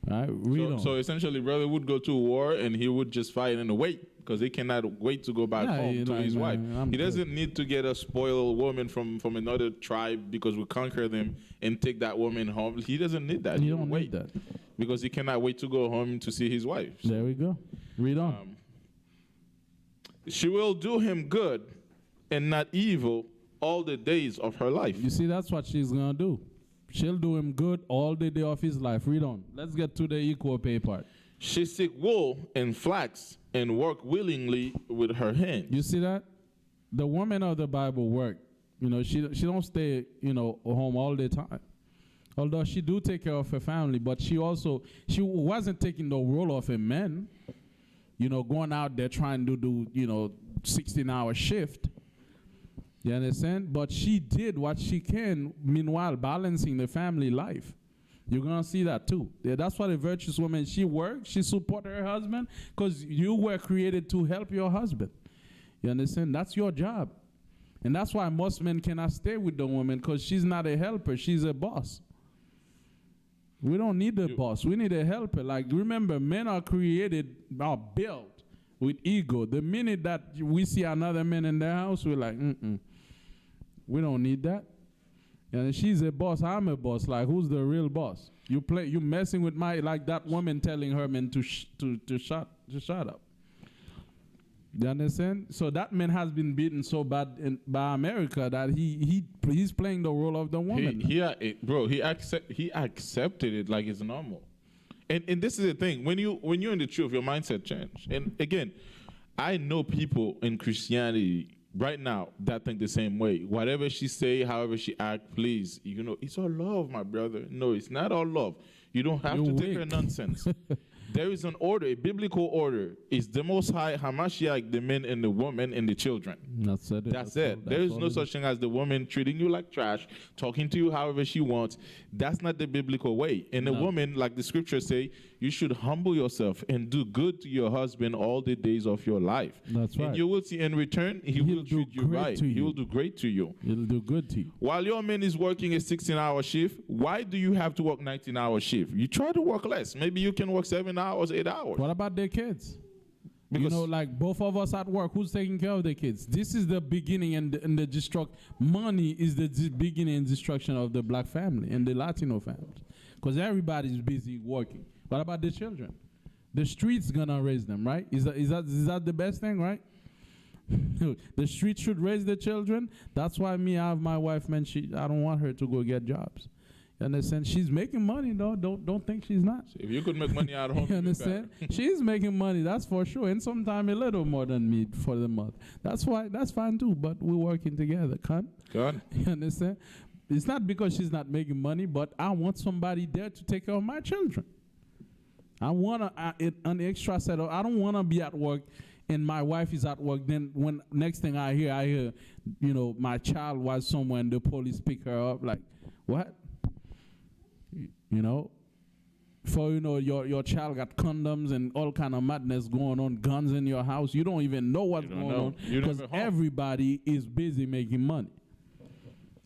Speaker 1: All right, read on.
Speaker 4: So essentially, brother would go to war and he would just fight and wait because he cannot wait to go back home to his wife. He doesn't need to get a spoiled woman from another tribe because we conquer them and take that woman home. He doesn't need that.
Speaker 1: He don't need that.
Speaker 4: Because he cannot wait to go home to see his wife. So,
Speaker 1: there we go. Read on.
Speaker 4: She will do him good and not evil all the days of her life.
Speaker 1: You see, that's what she's going to do. She'll do him good all the day of his life. Read on. Let's get to the equal pay part.
Speaker 4: She seek wool and flax and work willingly with her hands.
Speaker 1: You see that? The woman of the Bible work. You know, she don't stay, you know, home all the time. Although she do take care of her family, but she wasn't taking the role of a man, you know, going out there trying to do, you know, 16-hour shift. You understand? But she did what she can, meanwhile balancing the family life. You're going to see that too. Yeah, that's why a virtuous woman, she works, she supports her husband, because you were created to help your husband. You understand? That's your job. And that's why most men cannot stay with the woman, because she's not a helper, she's a boss. We don't need a boss. We need a helper. Like, remember, men are built with ego. The minute that we see another man in their house, we're like, we don't need that. And she's a boss. I'm a boss. Like, who's the real boss? You messing with like that woman telling her man to shut up. You understand? So that man has been beaten so bad by America that he's playing the role of the woman.
Speaker 4: He accepted it like it's normal. And this is the thing. When you're in the truth, your mindset change. And again, I know people in Christianity right now that think the same way. Whatever she say, however she act, please, you know, it's all love, my brother. No, it's not all love. You don't have to take her nonsense. There is an order, a biblical order. It's the Most High, Hamashiach, the men and the woman and the children.
Speaker 1: That's it.
Speaker 4: That's it. There is no such thing as the woman treating you like trash, talking to you however she wants. That's not the biblical way. And a woman, like the scriptures say, you should humble yourself and do good to your husband all the days of your life.
Speaker 1: That's right.
Speaker 4: And you will see in return, he will treat you right. He will do great to you.
Speaker 1: He'll do good to you.
Speaker 4: While your man is working a 16-hour shift, why do you have to work 19-hour shift? You try to work less. Maybe you can work 7 hours, 8 hours.
Speaker 1: What about their kids?
Speaker 4: Because
Speaker 1: you know, like both of us at work, who's taking care of the kids? This is the beginning and the money is the beginning and destruction of the black family and the Latino families. Because everybody's busy working. What about the children? The street's gonna raise them, right? Is that the best thing, right? The street should raise the children. That's why I have my wife, man, I don't want her to go get jobs. You understand? She's making money though. Don't think she's not.
Speaker 4: If you could make money out of home,
Speaker 1: you understand? She's making money, that's for sure. And sometimes a little more than me for the month. That's fine too, but we're working together,
Speaker 4: God.
Speaker 1: You understand? It's not because she's not making money, but I want somebody there to take care of my children. I want an extra set of, I don't want to be at work and my wife is at work. Then when next thing I hear, you know, my child was somewhere and the police pick her up. Like, what? You know, for, you know, your child got condoms and all kind of madness going on, guns in your house. You don't even know what's going on because everybody is busy making money.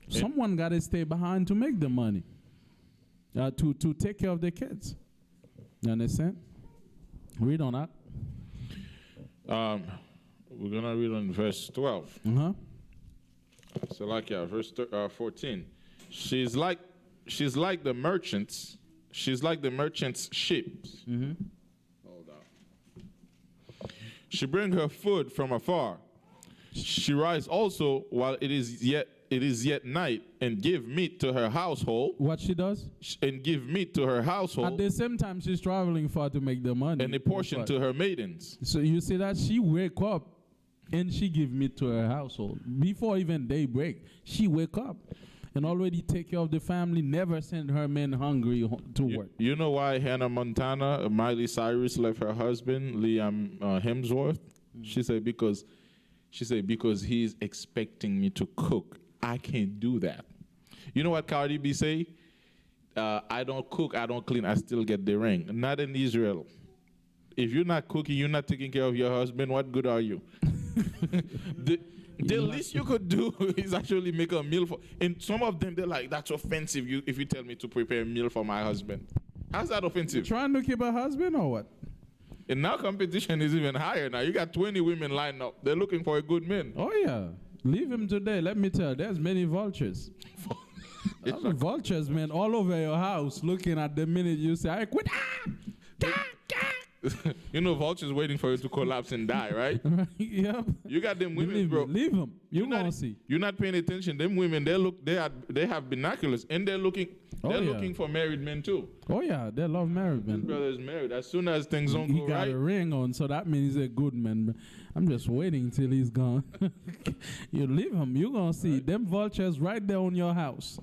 Speaker 1: Someone got to stay behind to make the money, to take care of the kids. You understand? Read on that.
Speaker 4: We're going to read on verse 12. So verse 14. She's like the merchants. She's like the merchants' ships. Hold on. She bring her food from afar. She rise also while it is yet night, and give meat to her household.
Speaker 1: What she does?
Speaker 4: And give meat to her household.
Speaker 1: At the same time, she's traveling far to make the money.
Speaker 4: And a portion to her maidens.
Speaker 1: So you see that she wake up and she give meat to her household. Before even daybreak, she wake up and already take care of the family, never send her men hungry to work.
Speaker 4: You know why Hannah Montana, Miley Cyrus left her husband, Liam Hemsworth? She said because he's expecting me to cook. I can't do that. You know what Cardi B say? I don't cook, I don't clean, I still get the ring. Not in Israel. If you're not cooking, you're not taking care of your husband, what good are you? The least you could do is actually make a meal for. And some of them, they're like, that's offensive if you tell me to prepare a meal for my husband. How's that offensive?
Speaker 1: You're trying to keep a husband or what?
Speaker 4: And now competition is even higher now. You got 20 women lined up. They're looking for a good man.
Speaker 1: Oh, yeah. Leave him today. Let me tell you, there's many vultures. Vultures, man, all over your house looking at the minute you say, I quit.
Speaker 4: You know, vultures waiting for you to collapse and die, right?
Speaker 1: Right? Yep.
Speaker 4: You got them women,
Speaker 1: Believe
Speaker 4: bro.
Speaker 1: me, leave them. You're
Speaker 4: not-
Speaker 1: gonna see.
Speaker 4: You're not paying attention. Them women, they have binoculars and they're looking for married men too.
Speaker 1: Oh yeah, they love married men.
Speaker 4: Brother is married. As soon as things don't
Speaker 1: He
Speaker 4: go
Speaker 1: got
Speaker 4: right,
Speaker 1: a ring on, so that means he's a good man. I'm just waiting till he's gone. You leave him, you're gonna see them vultures right there on your house.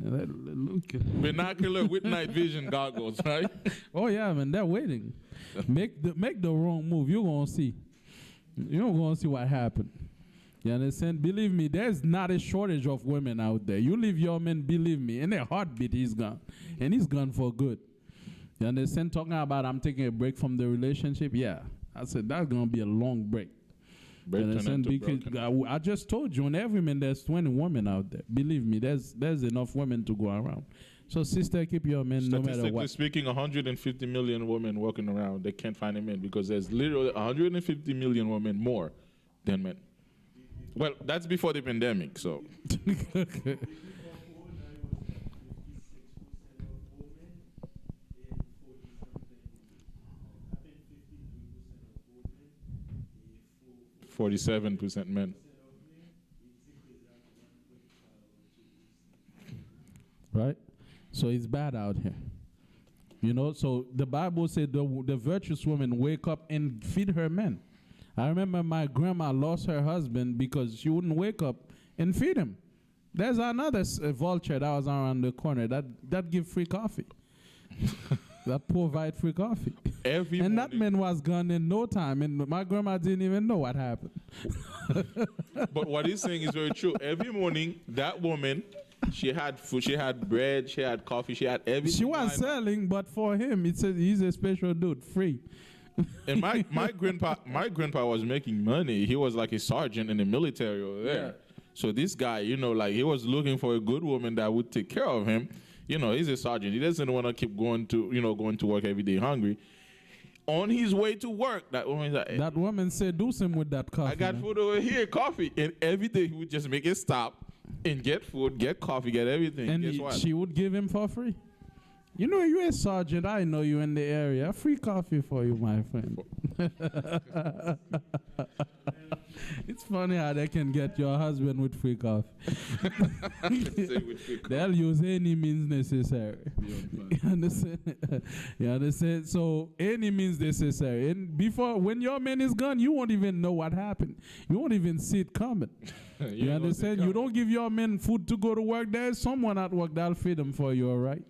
Speaker 1: Look.
Speaker 4: binocular with night vision goggles, right?
Speaker 1: Oh yeah, man, they're waiting. Make the wrong move. You're gonna see. You're gonna see what happened. You understand? Believe me, there's not a shortage of women out there. You leave your man, believe me, in a heartbeat he's gone, and he's gone for good. You understand? Talking about I'm taking a break from the relationship. Yeah, I said that's gonna be a long break. You understand? Because I just told you, on every man there's 20 women out there. Believe me, there's enough women to go around. So sister, keep your men no matter
Speaker 4: Statistically
Speaker 1: what.
Speaker 4: speaking, 150 million women walking around, they can't find a man because there's literally 150 million women more than men. Well, that's before the pandemic, so.
Speaker 3: Before
Speaker 4: 47% men.
Speaker 1: Right? So it's bad out here. You know, so the Bible said the virtuous woman wake up and feed her men. I remember my grandma lost her husband because she wouldn't wake up and feed him. There's another vulture that was around the corner that give free coffee. That provide free coffee. And that man was gone in no time, and my grandma didn't even know what happened.
Speaker 4: But what he's saying is very true. Every morning, that woman, she had food, she had bread, she had coffee, she had everything.
Speaker 1: She was selling, but for him, he's a special dude, free.
Speaker 4: And my grandpa was making money. He was like a sergeant in the military over there.
Speaker 1: Yeah.
Speaker 4: So this guy, you know, like he was looking for a good woman that would take care of him. You know, he's a sergeant. He doesn't want to keep going to work every day hungry. On his way to work, that woman said,
Speaker 1: do some with that coffee.
Speaker 4: I got food over here, coffee. And every day he would just make it stop and get food, get coffee, get everything.
Speaker 1: And
Speaker 4: guess what?
Speaker 1: she would give him for free. You know, you're a sergeant. I know you in the area. Free coffee for you, my friend. It's funny how they can get your husband with free coffee. They'll use any means necessary. You understand? You understand? So any means necessary. And when your man is gone, you won't even know what happened. You won't even see it coming. You understand? You don't give your men food to go to work. There's someone at work that'll feed them for you, all right?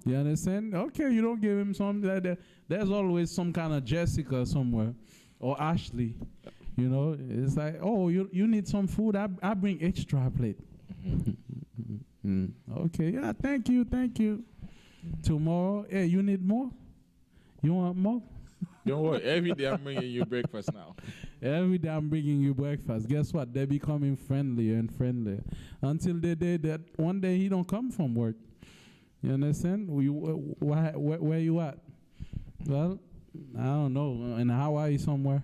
Speaker 1: You understand? Okay, you don't give him some. There's always some kind of Jessica somewhere or Ashley. You know, it's like, oh, you need some food. I bring extra plate. Okay, yeah, thank you. Tomorrow, hey, you need more? You want more?
Speaker 4: Don't worry. Every day I'm bringing you breakfast now.
Speaker 1: Every day I'm bringing you breakfast. Guess what? They're becoming friendlier and friendlier until the day that one day he don't come from work. You understand? Where you at? Well, I don't know. In Hawaii somewhere.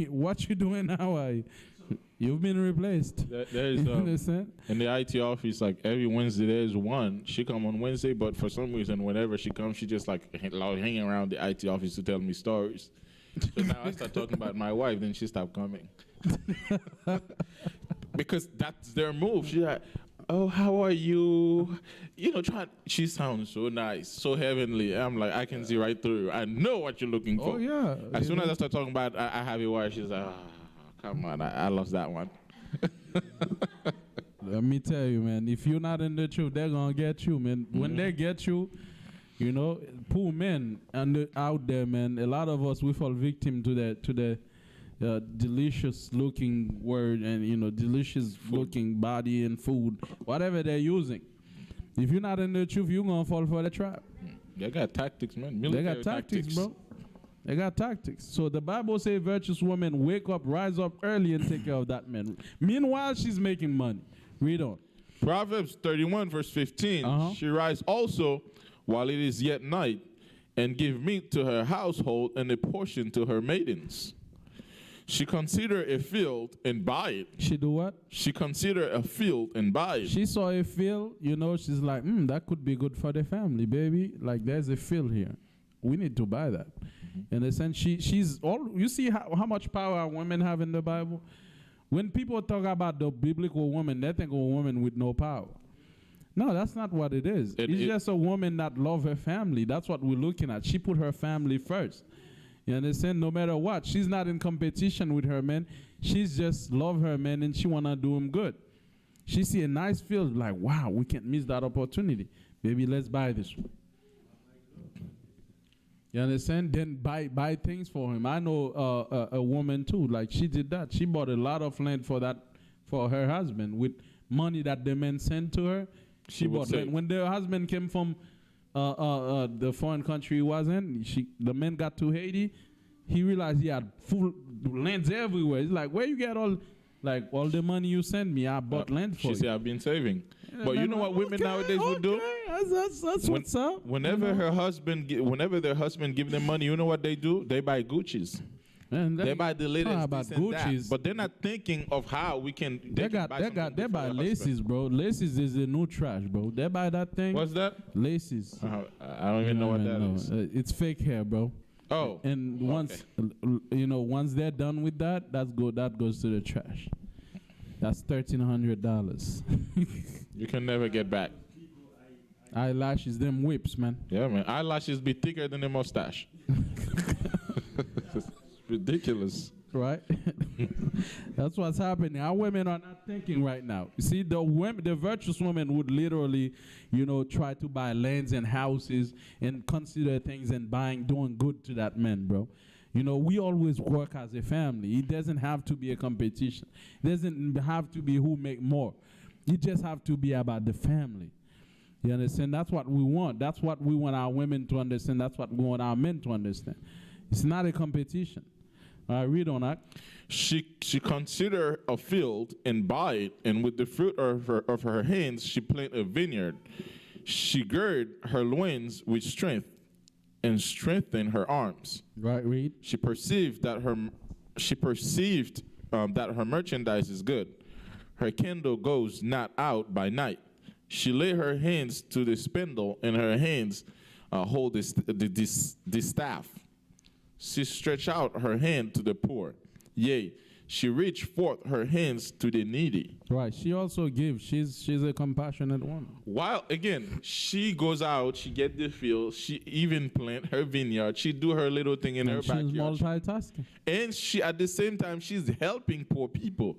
Speaker 1: What you doing in Hawaii? You've been replaced.
Speaker 4: There is in the IT office, like every Wednesday there's one. She come on Wednesday, but for some reason whenever she comes, she just like hanging around the IT office to tell me stories. So now I start talking about my wife, then she stopped coming. Because that's their move. She's like, oh, how are you? You know, she sounds so nice, so heavenly. I'm like, I can see right through you. I know what you're looking for.
Speaker 1: Oh, yeah.
Speaker 4: As soon as I start talking about I have a wife, she's like, come on, I lost that one.
Speaker 1: Let me tell you, man, if you're not in the truth, they're going to get you, man. When they get you, you know, poor men out there, man, a lot of us, we fall victim to the delicious looking word and, you know, delicious looking body and food, whatever they're using. If you're not in the truth, you're going to fall for the trap.
Speaker 4: They got tactics, man.
Speaker 1: They got tactics, bro. They got tactics. So the Bible says virtuous women wake up, rise up early and take care of that man. Meanwhile, she's making money. Read on.
Speaker 4: Proverbs 31 verse 15. She rise also while it is yet night and give meat to her household and a portion to her maidens. She consider a field and buy it.
Speaker 1: She do what?
Speaker 4: She consider a field and buy it.
Speaker 1: She saw a field, you know, she's like, that could be good for the family, baby. Like, there's a field here. We need to buy that. In a sense, she's all. You see how much power women have in the Bible. When people talk about the biblical woman, they think of a woman with no power. No, that's not what it is. It's just a woman that loves her family. That's what we're looking at. She put her family first. You understand? No matter what, she's not in competition with her man. She's just love her man and she wanna do him good. She see a nice field, like, wow, we can't miss that opportunity. Maybe let's buy this one. You understand? Then buy things for him. I know a woman too. Like she did that. She bought a lot of land for her husband with money that the man sent to her. She bought land. When the husband came from the foreign country he was in, the man got to Haiti. He realized he had full lands everywhere. He's like, where you get all the money you send me? I bought land for you.
Speaker 4: She said, I've been saving. But you know what women nowadays would do?
Speaker 1: That's what's up.
Speaker 4: Whenever their husband give them money, you know what they do? They buy Gucci's.
Speaker 1: And
Speaker 4: they buy the latest
Speaker 1: about Gucci's,
Speaker 4: but they're not thinking of how we can. They
Speaker 1: buy laces, bro. Laces is the new trash, bro. They buy that thing.
Speaker 4: What's that?
Speaker 1: Laces.
Speaker 4: I don't even know what that is.
Speaker 1: It's fake hair, bro.
Speaker 4: Oh.
Speaker 1: And once they're done with that, that goes to the trash. That's $1,300.
Speaker 4: You can never get back.
Speaker 1: Eyelashes, them whips, man.
Speaker 4: Yeah, man. Eyelashes be thicker than a mustache. It's ridiculous.
Speaker 1: Right? That's what's happening. Our women are not thinking right now. You see, the virtuous woman would literally, try to buy lands and houses and consider things and doing good to that man, bro. We always work as a family. It doesn't have to be a competition. It doesn't have to be who make more. It just have to be about the family. You understand? That's what we want. That's what we want our women to understand. That's what we want our men to understand. It's not a competition. Read on that.
Speaker 4: She considered a field and buy it, and with the fruit of her hands she planted a vineyard. She girded her loins with strength and strengthened her arms.
Speaker 1: Right, read.
Speaker 4: She perceived that her merchandise is good. Her candle goes not out by night. She laid her hands to the spindle, and her hands hold this staff. She stretched out her hand to the poor. Yea, she reached forth her hands to the needy.
Speaker 1: Right. She also gives. She's a compassionate woman.
Speaker 4: While, again, she goes out, she get the field, she even plant her vineyard, she do her little thing in her backyard.
Speaker 1: She's multitasking.
Speaker 4: And she, at the same time, she's helping poor people.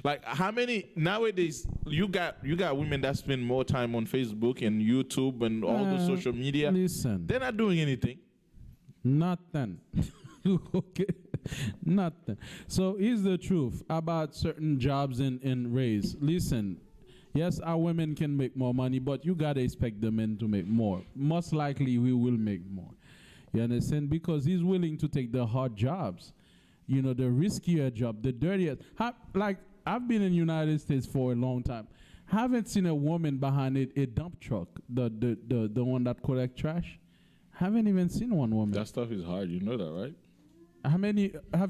Speaker 4: Like, how many, nowadays, you got women that spend more time on Facebook and YouTube and all the social media.
Speaker 1: Listen.
Speaker 4: They're not doing anything.
Speaker 1: Nothing. Okay. Nothing. So here's the truth about certain jobs in race. Listen, yes, our women can make more money, but you gotta expect the men to make more. Most likely we will make more. You understand? Because he's willing to take the hard jobs. The riskier job, the dirtier. Like, I've been in the United States for a long time. Haven't seen a woman behind a dump truck, the one that collects trash. Haven't even seen one woman.
Speaker 4: That stuff is hard. You know that, right?
Speaker 1: Have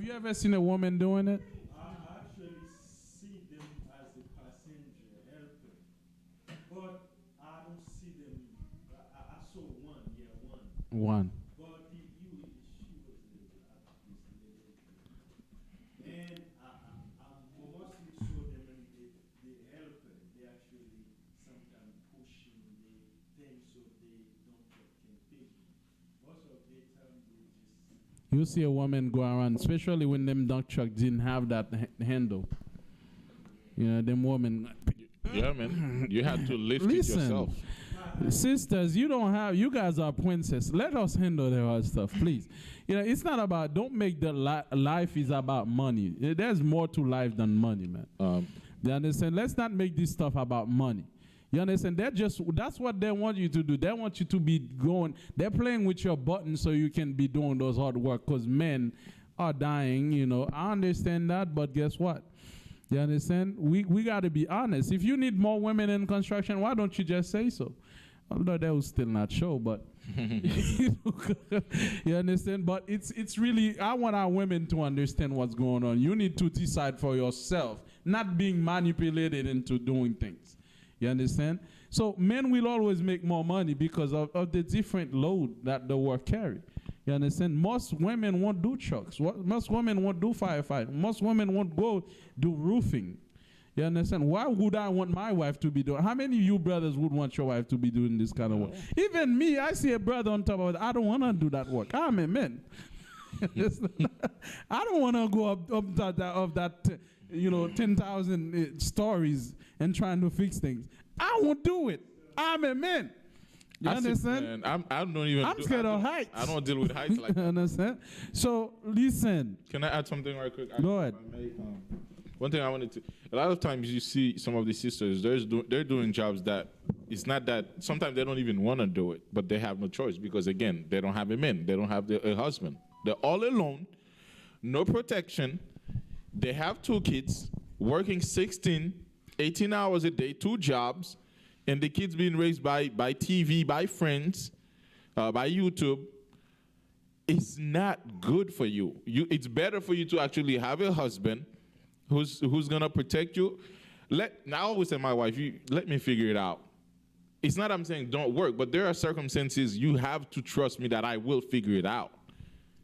Speaker 1: you ever seen a woman doing it?
Speaker 3: I actually see them as a passenger helper, but I don't see them. I saw one.
Speaker 1: One.
Speaker 3: But she was and I mostly saw them and the helper. They actually sometimes pushing the things so they don't can take. Most of the time they just.
Speaker 1: You see a woman go around, especially when them dump trucks didn't have that handle. Them women.
Speaker 4: Yeah, man. You had to lift it yourself.
Speaker 1: Sisters, you guys are princess. Let us handle the hard stuff, please. It's not about, don't make the life is about money. There's more to life than money, man. You understand? Let's not make this stuff about money. You understand? That's what they want you to do. They want you to be going. They're playing with your buttons so you can be doing those hard work because men are dying, I understand that, but guess what? You understand? We got to be honest. If you need more women in construction, why don't you just say so? Although they will still not show, but you understand? But it's really, I want our women to understand what's going on. You need to decide for yourself, not being manipulated into doing things. You understand? So men will always make more money because of the different load that the work carry. You understand? Most women won't do trucks. Most women won't do firefighting. Most women won't go do roofing. You understand? Why would I want my wife to be doing? How many of you brothers would want your wife to be doing this kind of work? Even me, I see a brother on top of it. I don't want to do that work. I'm a man. I don't want to go up that 10,000 stories and trying to fix things. I won't do it. I'm a man. You understand?
Speaker 4: I'm
Speaker 1: scared of heights.
Speaker 4: I don't deal with heights like that.
Speaker 1: Understand? So listen.
Speaker 4: Can I add something right quick?
Speaker 1: Go ahead.
Speaker 4: One thing I wanted to. A lot of times you see some of the sisters. They're doing jobs that it's not that. Sometimes they don't even want to do it, but they have no choice because again they don't have a man. They don't have a husband. They're all alone, no protection. They have 2 kids, working 16, 18 hours a day, 2 jobs, and the kids being raised by TV, by friends, by YouTube. It's not good for you. It's better for you to actually have a husband who's gonna protect you. I always say my wife, let me figure it out. It's not I'm saying don't work, but there are circumstances you have to trust me that I will figure it out.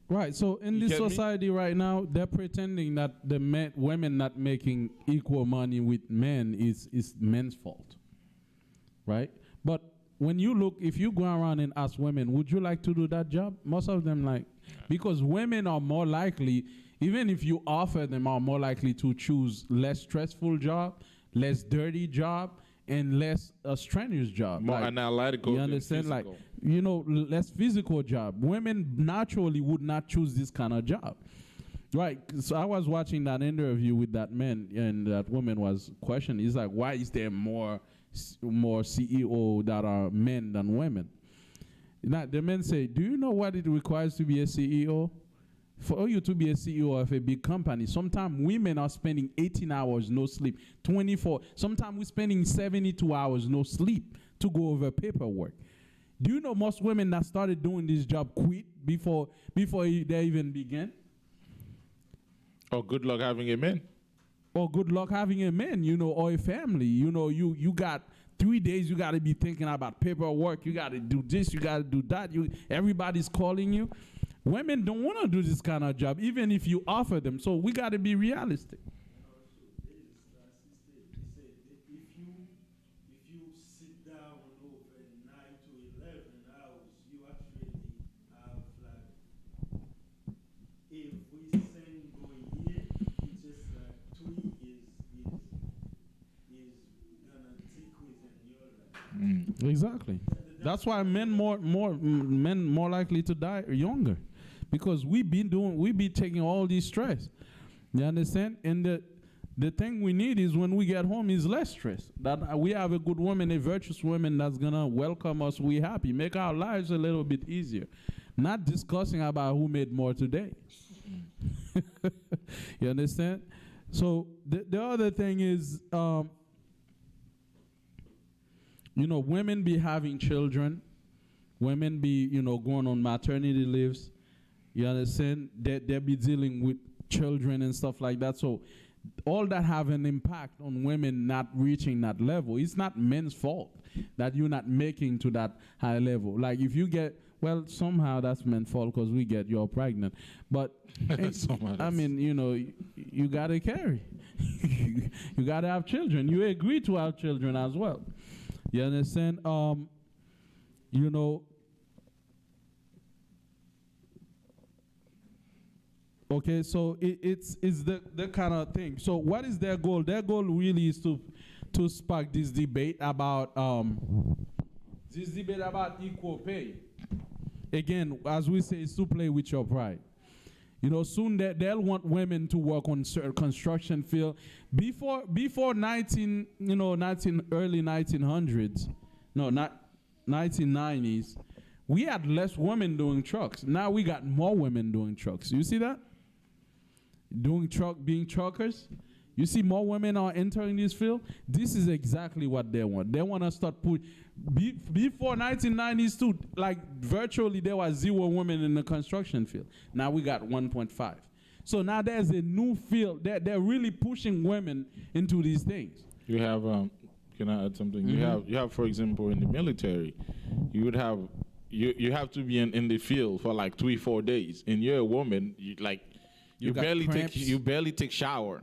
Speaker 1: Right. So in this society right now, they're pretending that the women not making equal money with men is men's fault. Right? But when you look, if you go around and ask women, would you like to do that job? Most of them because women are more likely, even if you offer them, are more likely to choose less stressful job, less dirty job, and less strenuous job.
Speaker 4: More analytical.
Speaker 1: You understand? Less physical job. Women naturally would not choose this kind of job. Right. So I was watching that interview with that man, and that woman was questioning. He's like, why is there more CEO that are men than women? Now, the men say, do you know what it requires to be a CEO? For you to be a CEO of a big company, sometimes women are spending 18 hours no sleep, 24. Sometimes we're spending 72 hours no sleep to go over paperwork. Do you know most women that started doing this job quit before they even began?
Speaker 4: Or good luck having a man.
Speaker 1: Or good luck having a man, or a family. You got 3 days, you got to be thinking about paperwork. You got to do this, you got to do that. Everybody's calling you. Women don't want to do this kind of job, even if you offer them. So we got to be realistic.
Speaker 3: If you sit down over 9 to 11 hours, you actually have every single year, it's just 2 years is gonna decrease in your life.
Speaker 1: Exactly. That's why men more likely to die younger, because we be taking all this stress. You understand? And the thing we need is when we get home is less stress. That we have a good woman, a virtuous woman that's gonna welcome us. We happy, make our lives a little bit easier. Not discussing about who made more today. You understand? So the other thing is, women be having children. Women be, going on maternity leaves. You understand? They be dealing with children and stuff like that. So all that have an impact on women not reaching that level. It's not men's fault that you're not making to that high level. Like if you get, somehow that's men's fault because you're pregnant. But I mean, you got to carry. You got to have children. You agree to have children as well. You understand? Okay, so it's the kind of thing. So what is their goal? Their goal really is to spark this debate about equal pay. Again, as we say, it's to play with your pride. Soon they'll want women to work on certain construction field. Before early 1900s, no, not 1990s, we had less women doing trucks. Now we got more women doing trucks. You see that? Being truckers. You see more women are entering this field. This is exactly what they want. They want to start before 1990s too, like virtually there was 0 women in the construction field. Now we got 1.5. So now there's a new field. They're really pushing women into these things.
Speaker 4: You have Can I add something? You have, for example, in the military, you would have you have to be in the field for like 3-4 days, and you're a woman. You barely take shower.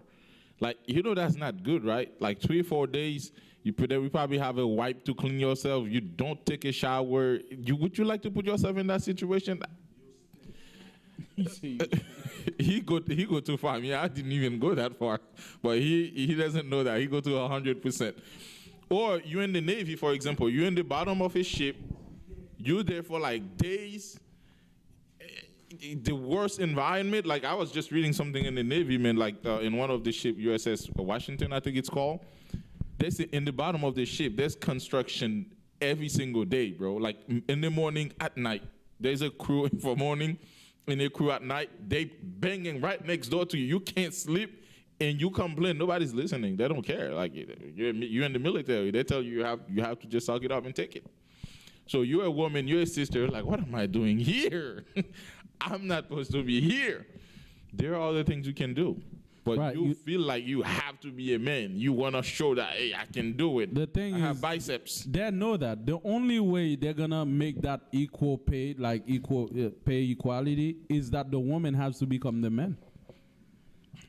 Speaker 4: Like, that's not good, right? Like 3-4 days, you probably have a wipe to clean yourself. You don't take a shower. Would you like to put yourself in that situation? He go too far. I mean, I didn't even go that far, but he doesn't know that. He go to 100%. Or you in the Navy, for example, you're in the bottom of a ship. You're there for like days. The worst environment. Like, I was just reading something in the Navy, man. Like in one of the ship, USS Washington, I think it's called. There's in the bottom of the ship. There's construction every single day, bro. Like in the morning, at night. There's a crew for morning, and a crew at night. They banging right next door to you. You can't sleep. And you complain, nobody's listening. They don't care. Like, you're in the military. They tell you you have to just suck it up and take it. So you're a woman, you're a sister. Like, what am I doing here? I'm not supposed to be here. There are other things you can do. But you feel like you have to be a man. You want to show that, hey, I can do it.
Speaker 1: The thing
Speaker 4: I
Speaker 1: is,
Speaker 4: have biceps.
Speaker 1: They know that. The only way they're going to make that equal pay, like equal pay equality, is that the woman has to become the man.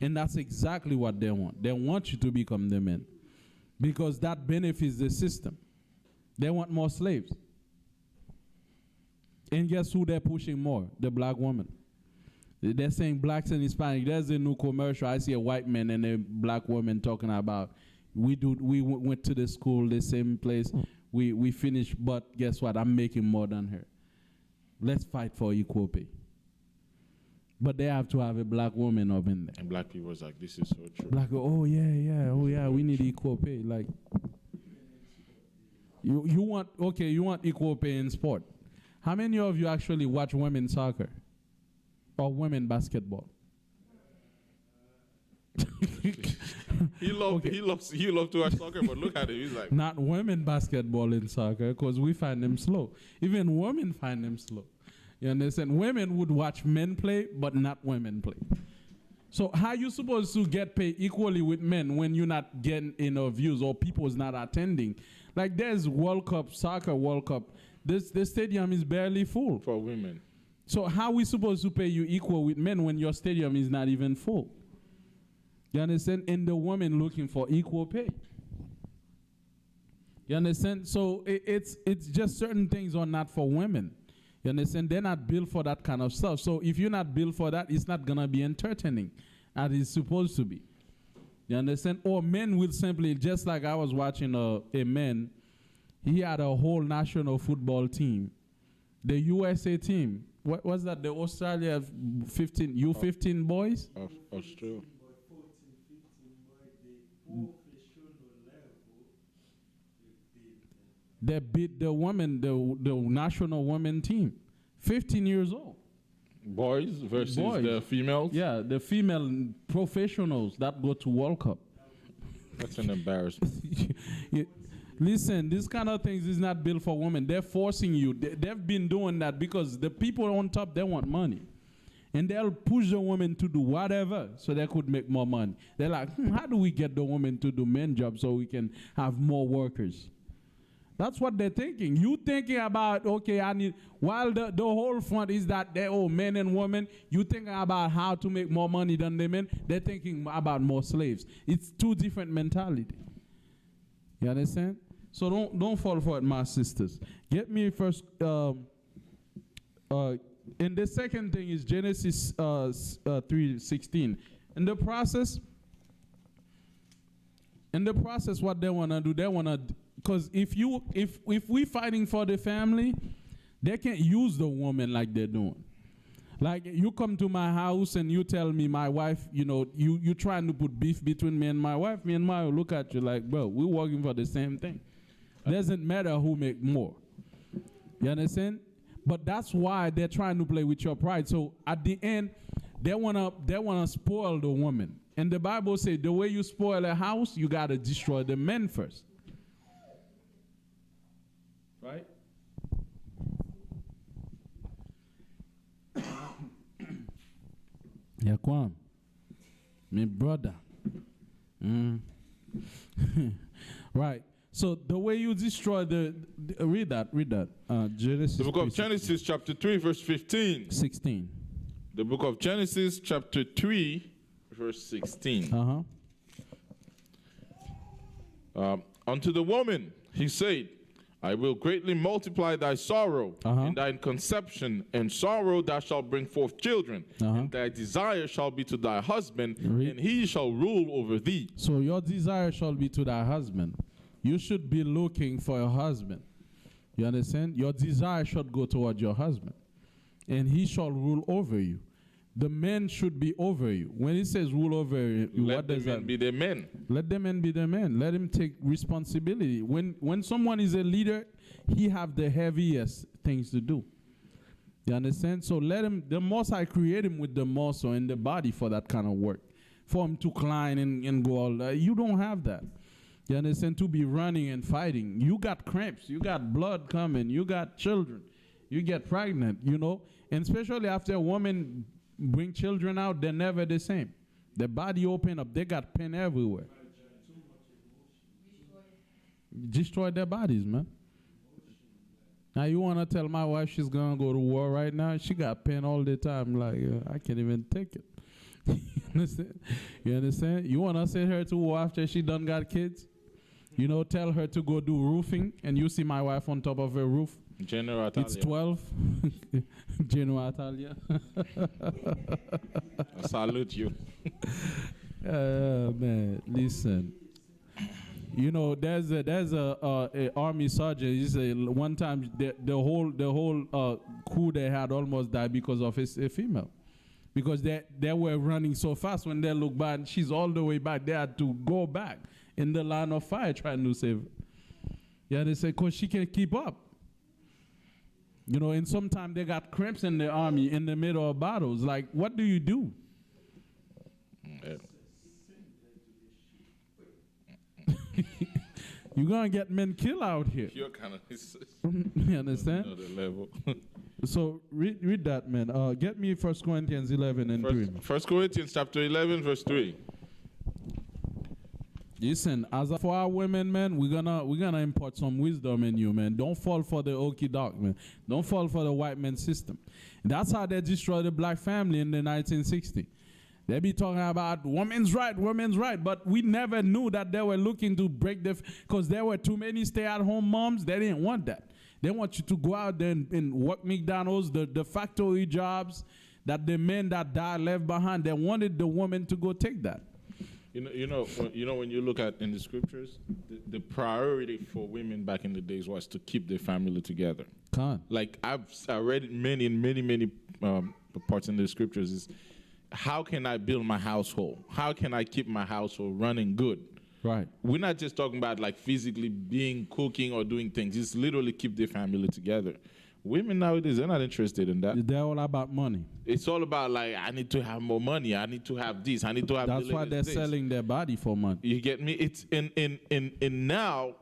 Speaker 1: And that's exactly what they want. They want you to become the man, because that benefits the system. They want more slaves. And guess who they're pushing more? The black woman. They're saying blacks and Hispanic. There's a new commercial. I see a white man and a black woman talking about, we went to the school, the same place. We finished, but guess what? I'm making more than her. Let's fight for equal pay. But they have to have a black woman up in there.
Speaker 4: And black people was like, this is so true.
Speaker 1: Black, oh yeah, we need equal pay. Like, you want equal pay in sport. How many of you actually watch women's soccer or women basketball?
Speaker 4: He loves to watch soccer, but look at him. He's like,
Speaker 1: not women basketball in soccer, because we find them slow. Even women find them slow. You understand? Women would watch men play, but not women play. So how you supposed to get paid equally with men when you're not getting enough views or people's not attending? Like, there's World Cup, soccer World Cup. The stadium is barely full.
Speaker 4: For women.
Speaker 1: So how we supposed to pay you equal with men when your stadium is not even full? You understand? And the woman looking for equal pay. You understand? So it's just certain things are not for women. You understand? They're not built for that kind of stuff. So if you're not built for that, it's not going to be entertaining as it's supposed to be. You understand? Or men will simply, just like I was watching a man, he had a whole national football team. The USA team, what was that? The Australia 15, U15 boys?
Speaker 4: Australia.
Speaker 1: They beat the women, the national women team. 15 years old.
Speaker 4: Boys versus the females?
Speaker 1: Yeah, the female professionals that go to World Cup.
Speaker 4: That's an embarrassment.
Speaker 1: Listen, this kind of things is not built for women. They're forcing you. They've been doing that because the people on top, they want money. And they'll push the woman to do whatever so they could make more money. They're like, how do we get the woman to do men jobs so we can have more workers? That's what they're thinking. You thinking about, okay, while the whole front is that they're all men and women, you thinking about how to make more money than the men, they're thinking about more slaves. It's two different mentality. You understand? So don't fall for it, my sisters. Get me first, and the second thing is Genesis 3:16. In the process, what they want to do, they want to, because if we fighting for the family, they can't use the woman like they're doing. Like, you come to my house and you tell me my wife, you trying to put beef between me and my wife. Me and my wife look at you like, bro, we're working for the same thing. Doesn't matter who make more. You understand? But that's why they're trying to play with your pride. So at the end, they wanna spoil the woman. And the Bible says the way you spoil a house, you gotta destroy the men first. Right? Yeah, Kwam. My brother. Right. So the way you destroy read that. Genesis.
Speaker 4: The book of
Speaker 1: 3:16.
Speaker 4: Genesis, chapter 3, verse 15.
Speaker 1: 16.
Speaker 4: The book of Genesis, chapter 3, verse 16. Unto the woman he said, I will greatly multiply thy sorrow and thine conception, and sorrow thou shalt bring forth children, and thy desire shall be to thy husband, and he shall rule over thee.
Speaker 1: So your desire shall be to thy husband. You should be looking for a husband. You understand? Your desire should go toward your husband, and he shall rule over you. The men should be over you. When it says rule over you, what does that mean?
Speaker 4: Let the men be the men.
Speaker 1: Let the men be the men. Let him take responsibility. When someone is a leader, he have the heaviest things to do. You understand? So let him, the most I create him with the muscle and the body for that kind of work. For him to climb and go all you don't have that. You understand? To be running and fighting. You got cramps. You got blood coming. You got children. You get pregnant, you know. And especially after a woman bring children out, they're never the same. The body open up, they got pain everywhere. Destroy their bodies, man. Now you want to tell my wife she's going to go to war right now? She got pain all the time. Like, I can't even take it. You understand? You understand? You want to send her to war after she done got kids? You know, tell her to go do roofing, and you see my wife on top of a roof.
Speaker 4: General Italia.
Speaker 1: It's 12. General Italia.
Speaker 4: I salute you.
Speaker 1: Man, listen. You know, there's a army sergeant. He said one time the whole crew they had almost died because of a female, because they were running so fast. When they look back, she's all the way back. They had to go back in the line of fire trying to save her. Yeah, they say because she can't keep up. You know, and sometimes they got cramps in the army in the middle of battles. Like, what do you do? You're going to get men killed out here.
Speaker 4: You're kind of...
Speaker 1: You understand?
Speaker 4: Another level.
Speaker 1: So, read that, man. Get me 1 Corinthians 11 and 3.
Speaker 4: 1 Corinthians chapter 11, verse 3.
Speaker 1: Listen, as for our women, man, we're gonna import some wisdom in you, man. Don't fall for the okie doke, man. Don't fall for the white man system. And that's how they destroyed the black family in the 1960s. They be talking about women's right, but we never knew that they were looking to break because there were too many stay-at-home moms. They didn't want that. They want you to go out there and work McDonald's, the factory jobs that the men that died left behind. They wanted the woman to go take that.
Speaker 4: You know, when you look at in the scriptures, the priority for women back in the days was to keep their family together. Like I read many parts in the scriptures is, how can I build my household? How can I keep my household running good?
Speaker 1: Right.
Speaker 4: We're not just talking about like physically cooking or doing things. It's literally keep their family together. Women nowadays, they're not interested in that.
Speaker 1: They're all about money.
Speaker 4: It's all about like, I need to have more money. I need to have this. I need to have.
Speaker 1: That's why they're selling their body for money.
Speaker 4: You get me? It's in now,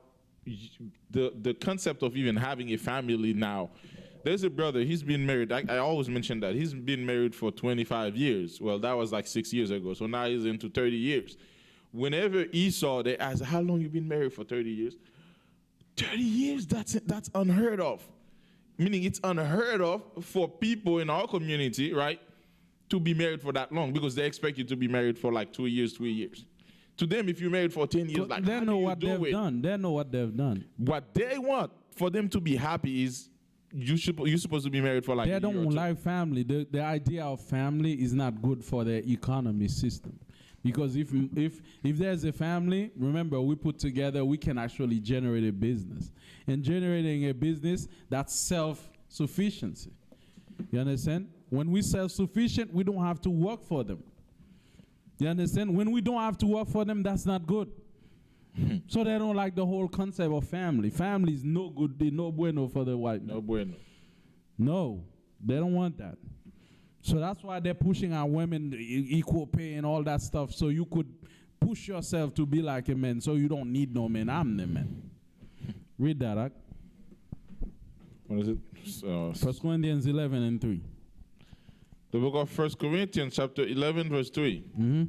Speaker 4: the concept of even having a family now. There's a brother. He's been married. I always mention that he's been married for 25 years. Well, that was like 6 years ago. So now he's into 30 years. Whenever Esau, they ask, "How long you been married for?" 30 years. 30 years. That's unheard of. Meaning it's unheard of for people in our community, right, to be married for that long because they expect you to be married for like 2 years, 3 years. To them, if you're married for 10 years, like,
Speaker 1: they know what they've done. They know what they've done.
Speaker 4: What they want for them to be happy is you're supposed to be married for like
Speaker 1: they don't like family. The idea of family is not good for the economy system. Because if there's a family, remember, we put together, we can actually generate a business. And generating a business, that's self-sufficiency. You understand? When we self-sufficient, we don't have to work for them. You understand? When we don't have to work for them, that's not good. So they don't like the whole concept of family. Family is no good, no bueno for the white man.
Speaker 4: No bueno.
Speaker 1: No, they don't want that. So that's why they're pushing our women equal pay and all that stuff, so you could push yourself to be like a man, so you don't need no man. I'm the man. Read that, huh?
Speaker 4: What is it?
Speaker 1: 1 Corinthians 11 and 3.
Speaker 4: The book of 1 Corinthians chapter 11, verse 3.
Speaker 1: Mm-hmm.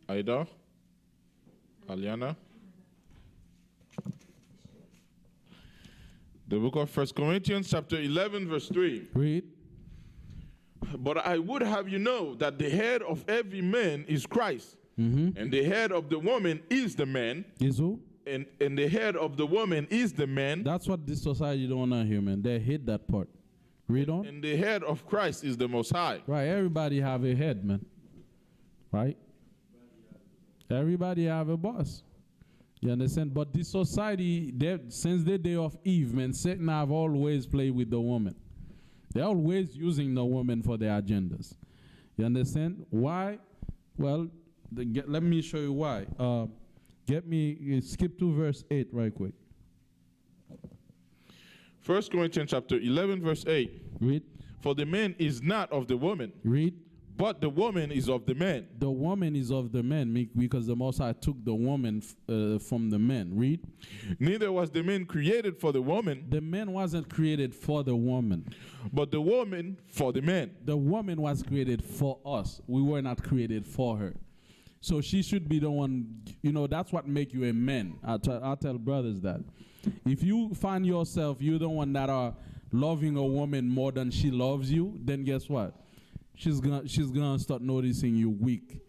Speaker 4: Ida? Aliana. The book of 1 Corinthians chapter 11 verse 3.
Speaker 1: Read.
Speaker 4: But I would have you know that the head of every man is Christ, and the head of the woman is the man,
Speaker 1: Is who?
Speaker 4: and the head of the woman is the man,
Speaker 1: That's what this society don't want to hear, man. They hate that part. Read on.
Speaker 4: and the head of Christ is the Most High.
Speaker 1: Right, everybody have a head, man. Right? Everybody have a boss. You understand? But this society, since the day of Eve, man, Satan have always played with the woman. They're always using the woman for their agendas. You understand? Why? Well, let me show you why. Skip to verse 8 right quick.
Speaker 4: 1 Corinthians chapter 11 verse 8.
Speaker 1: Read.
Speaker 4: For the man is not of the woman,
Speaker 1: Read.
Speaker 4: but the woman is of the man.
Speaker 1: The woman is of the man because the Most High took the woman from the man. Read.
Speaker 4: Neither was the man created for the woman,
Speaker 1: The man wasn't created for the woman.
Speaker 4: but the woman for the man.
Speaker 1: The woman was created for us. We were not created for her. So she should be the one, that's what make you a man. I tell brothers that. If you find yourself, you're the one that are loving a woman more than she loves you, then guess what? She's gonna start noticing you weak.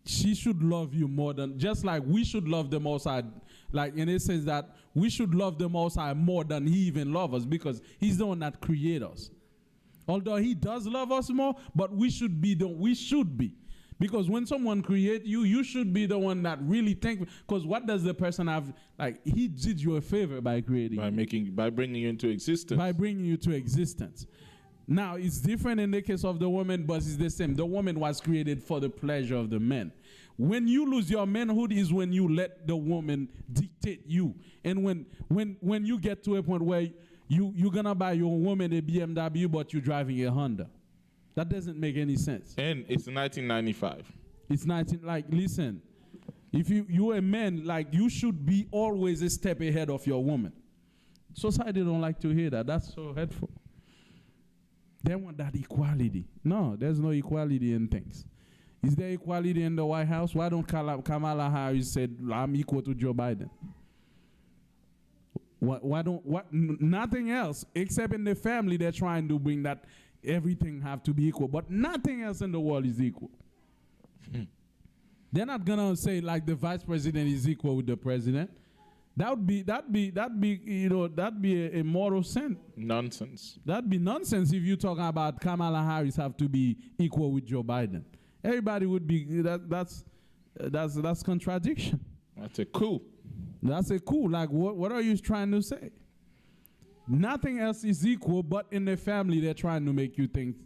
Speaker 1: She should love you more than, just like we should love the Most High. Like, and it says that we should love the Most High more than He even loves us, because He's the one that created us. Although He does love us more, but we should be. Because when someone creates you, you should be the one that really think. Because what does the person have? Like, He did you a favor by creating you.
Speaker 4: By bringing you into existence.
Speaker 1: By bringing you to existence. Now, it's different in the case of the woman, but it's the same. The woman was created for the pleasure of the man. When you lose your manhood is when you let the woman dictate you. And when you get to a point where you're going to buy your woman a BMW, but you're driving a Honda. That doesn't make any sense.
Speaker 4: And it's 1995.
Speaker 1: It's listen, if you're a man, you should be always a step ahead of your woman. Society don't like to hear that. That's so hurtful. They want that equality. No, there's no equality in things. Is there equality in the White House? Why don't Kamala Harris said, I'm equal to Joe Biden? Nothing else, except in the family, they're trying to bring that everything have to be equal. But nothing else in the world is equal. They're not going to say like the vice president is equal with the president. That'd be a moral sin.
Speaker 4: Nonsense.
Speaker 1: That'd be nonsense if you're talking about Kamala Harris have to be equal with Joe Biden. Everybody would be that's contradiction.
Speaker 4: That's a coup.
Speaker 1: That's a coup. Like what are you trying to say? Nothing else is equal, but in the family they're trying to make you think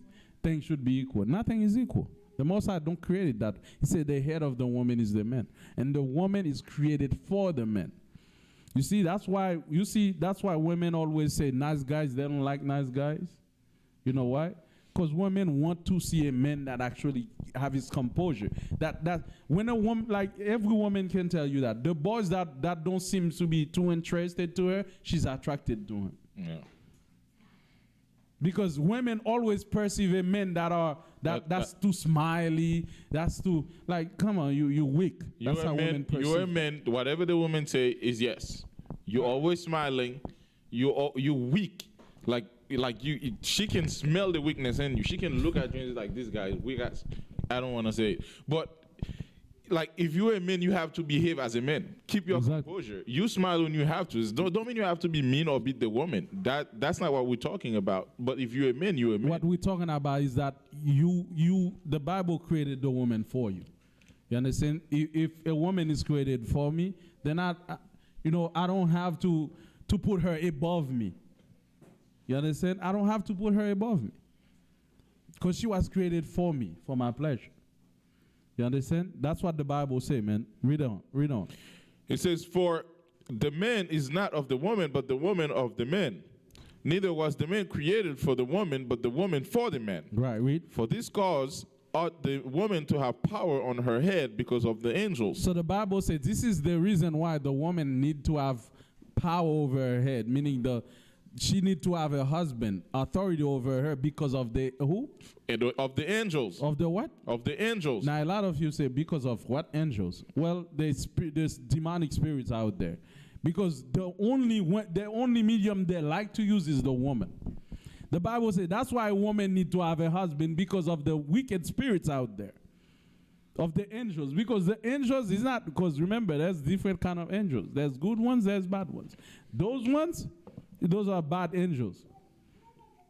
Speaker 1: things should be equal. Nothing is equal. The Most High don't create it that. He said the head of the woman is the man, and the woman is created for the man. You see, that's why women always say nice guys, they don't like nice guys. You know why? Because women want to see a man that actually have his composure. That when a woman, like every woman can tell you that. The boys that don't seem to be too interested to her, she's attracted to him.
Speaker 4: Yeah.
Speaker 1: Because women always perceive a man that's too smiley, that's too come on, you weak. That's how women perceive.
Speaker 4: You're a man. Whatever the woman say is yes. You're always smiling. You weak. She can smell the weakness in you. She can look at you and say, like, this guy is weak. I don't want to say it, but if you're a man, you have to behave as a man. Keep your composure. You smile when you have to. Don't mean you have to be mean or beat the woman. That's not what we're talking about. But if you're a man, you're a man.
Speaker 1: What we're talking about is that the Bible created the woman for you. You understand? If a woman is created for me, then I don't have to put her above me. You understand? I don't have to put her above me. Because she was created for me, for my pleasure. You understand? That's what the Bible says, man. Read on.
Speaker 4: It says, for the man is not of the woman, but the woman of the man. Neither was the man created for the woman, but the woman for the man.
Speaker 1: Right, read.
Speaker 4: For this cause ought the woman to have power on her head because of the angels.
Speaker 1: So the Bible says this is the reason why the woman need to have power over her head, meaning she need to have a husband, authority over her because of the who?
Speaker 4: Of the angels.
Speaker 1: Of the what?
Speaker 4: Of the angels.
Speaker 1: Now a lot of you say because of what angels? Well, there's demonic spirits out there, because the only medium they like to use is the woman. The Bible says that's why a woman need to have a husband, because of the wicked spirits out there, of the angels. Because the angels is not, because remember, there's different kind of angels. There's good ones, there's bad ones. Those are bad angels.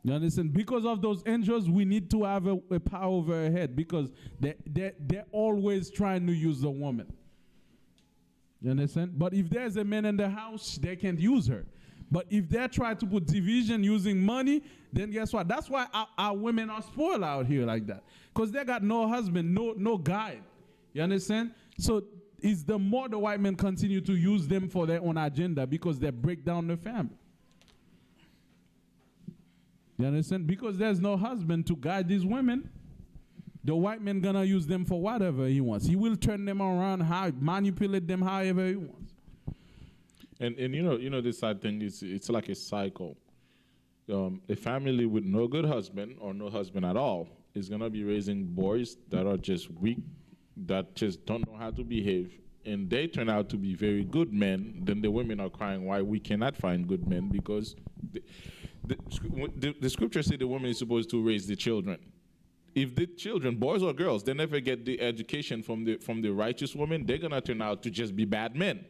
Speaker 1: You understand? Because of those angels, we need to have a power over her head, because they're always trying to use the woman. You understand? But if there's a man in the house, they can't use her. But if they try to put division using money, then guess what? That's why our women are spoiled out here like that. Because they got no husband, no guide. You understand? So it's the more the white men continue to use them for their own agenda, because they break down the family. You understand? Because there's no husband to guide these women. The white man gonna use them for whatever he wants. He will turn them around, manipulate them however he wants.
Speaker 4: And you know this sad thing is, it's like a cycle. A family with no good husband or no husband at all is gonna be raising boys that are just weak, that just don't know how to behave, and they turn out to be very good men. Then the women are crying why we cannot find good men, because the scripture says the woman is supposed to raise the children. If the children, boys or girls, they never get the education from the righteous woman, they're gonna turn out to just be bad men.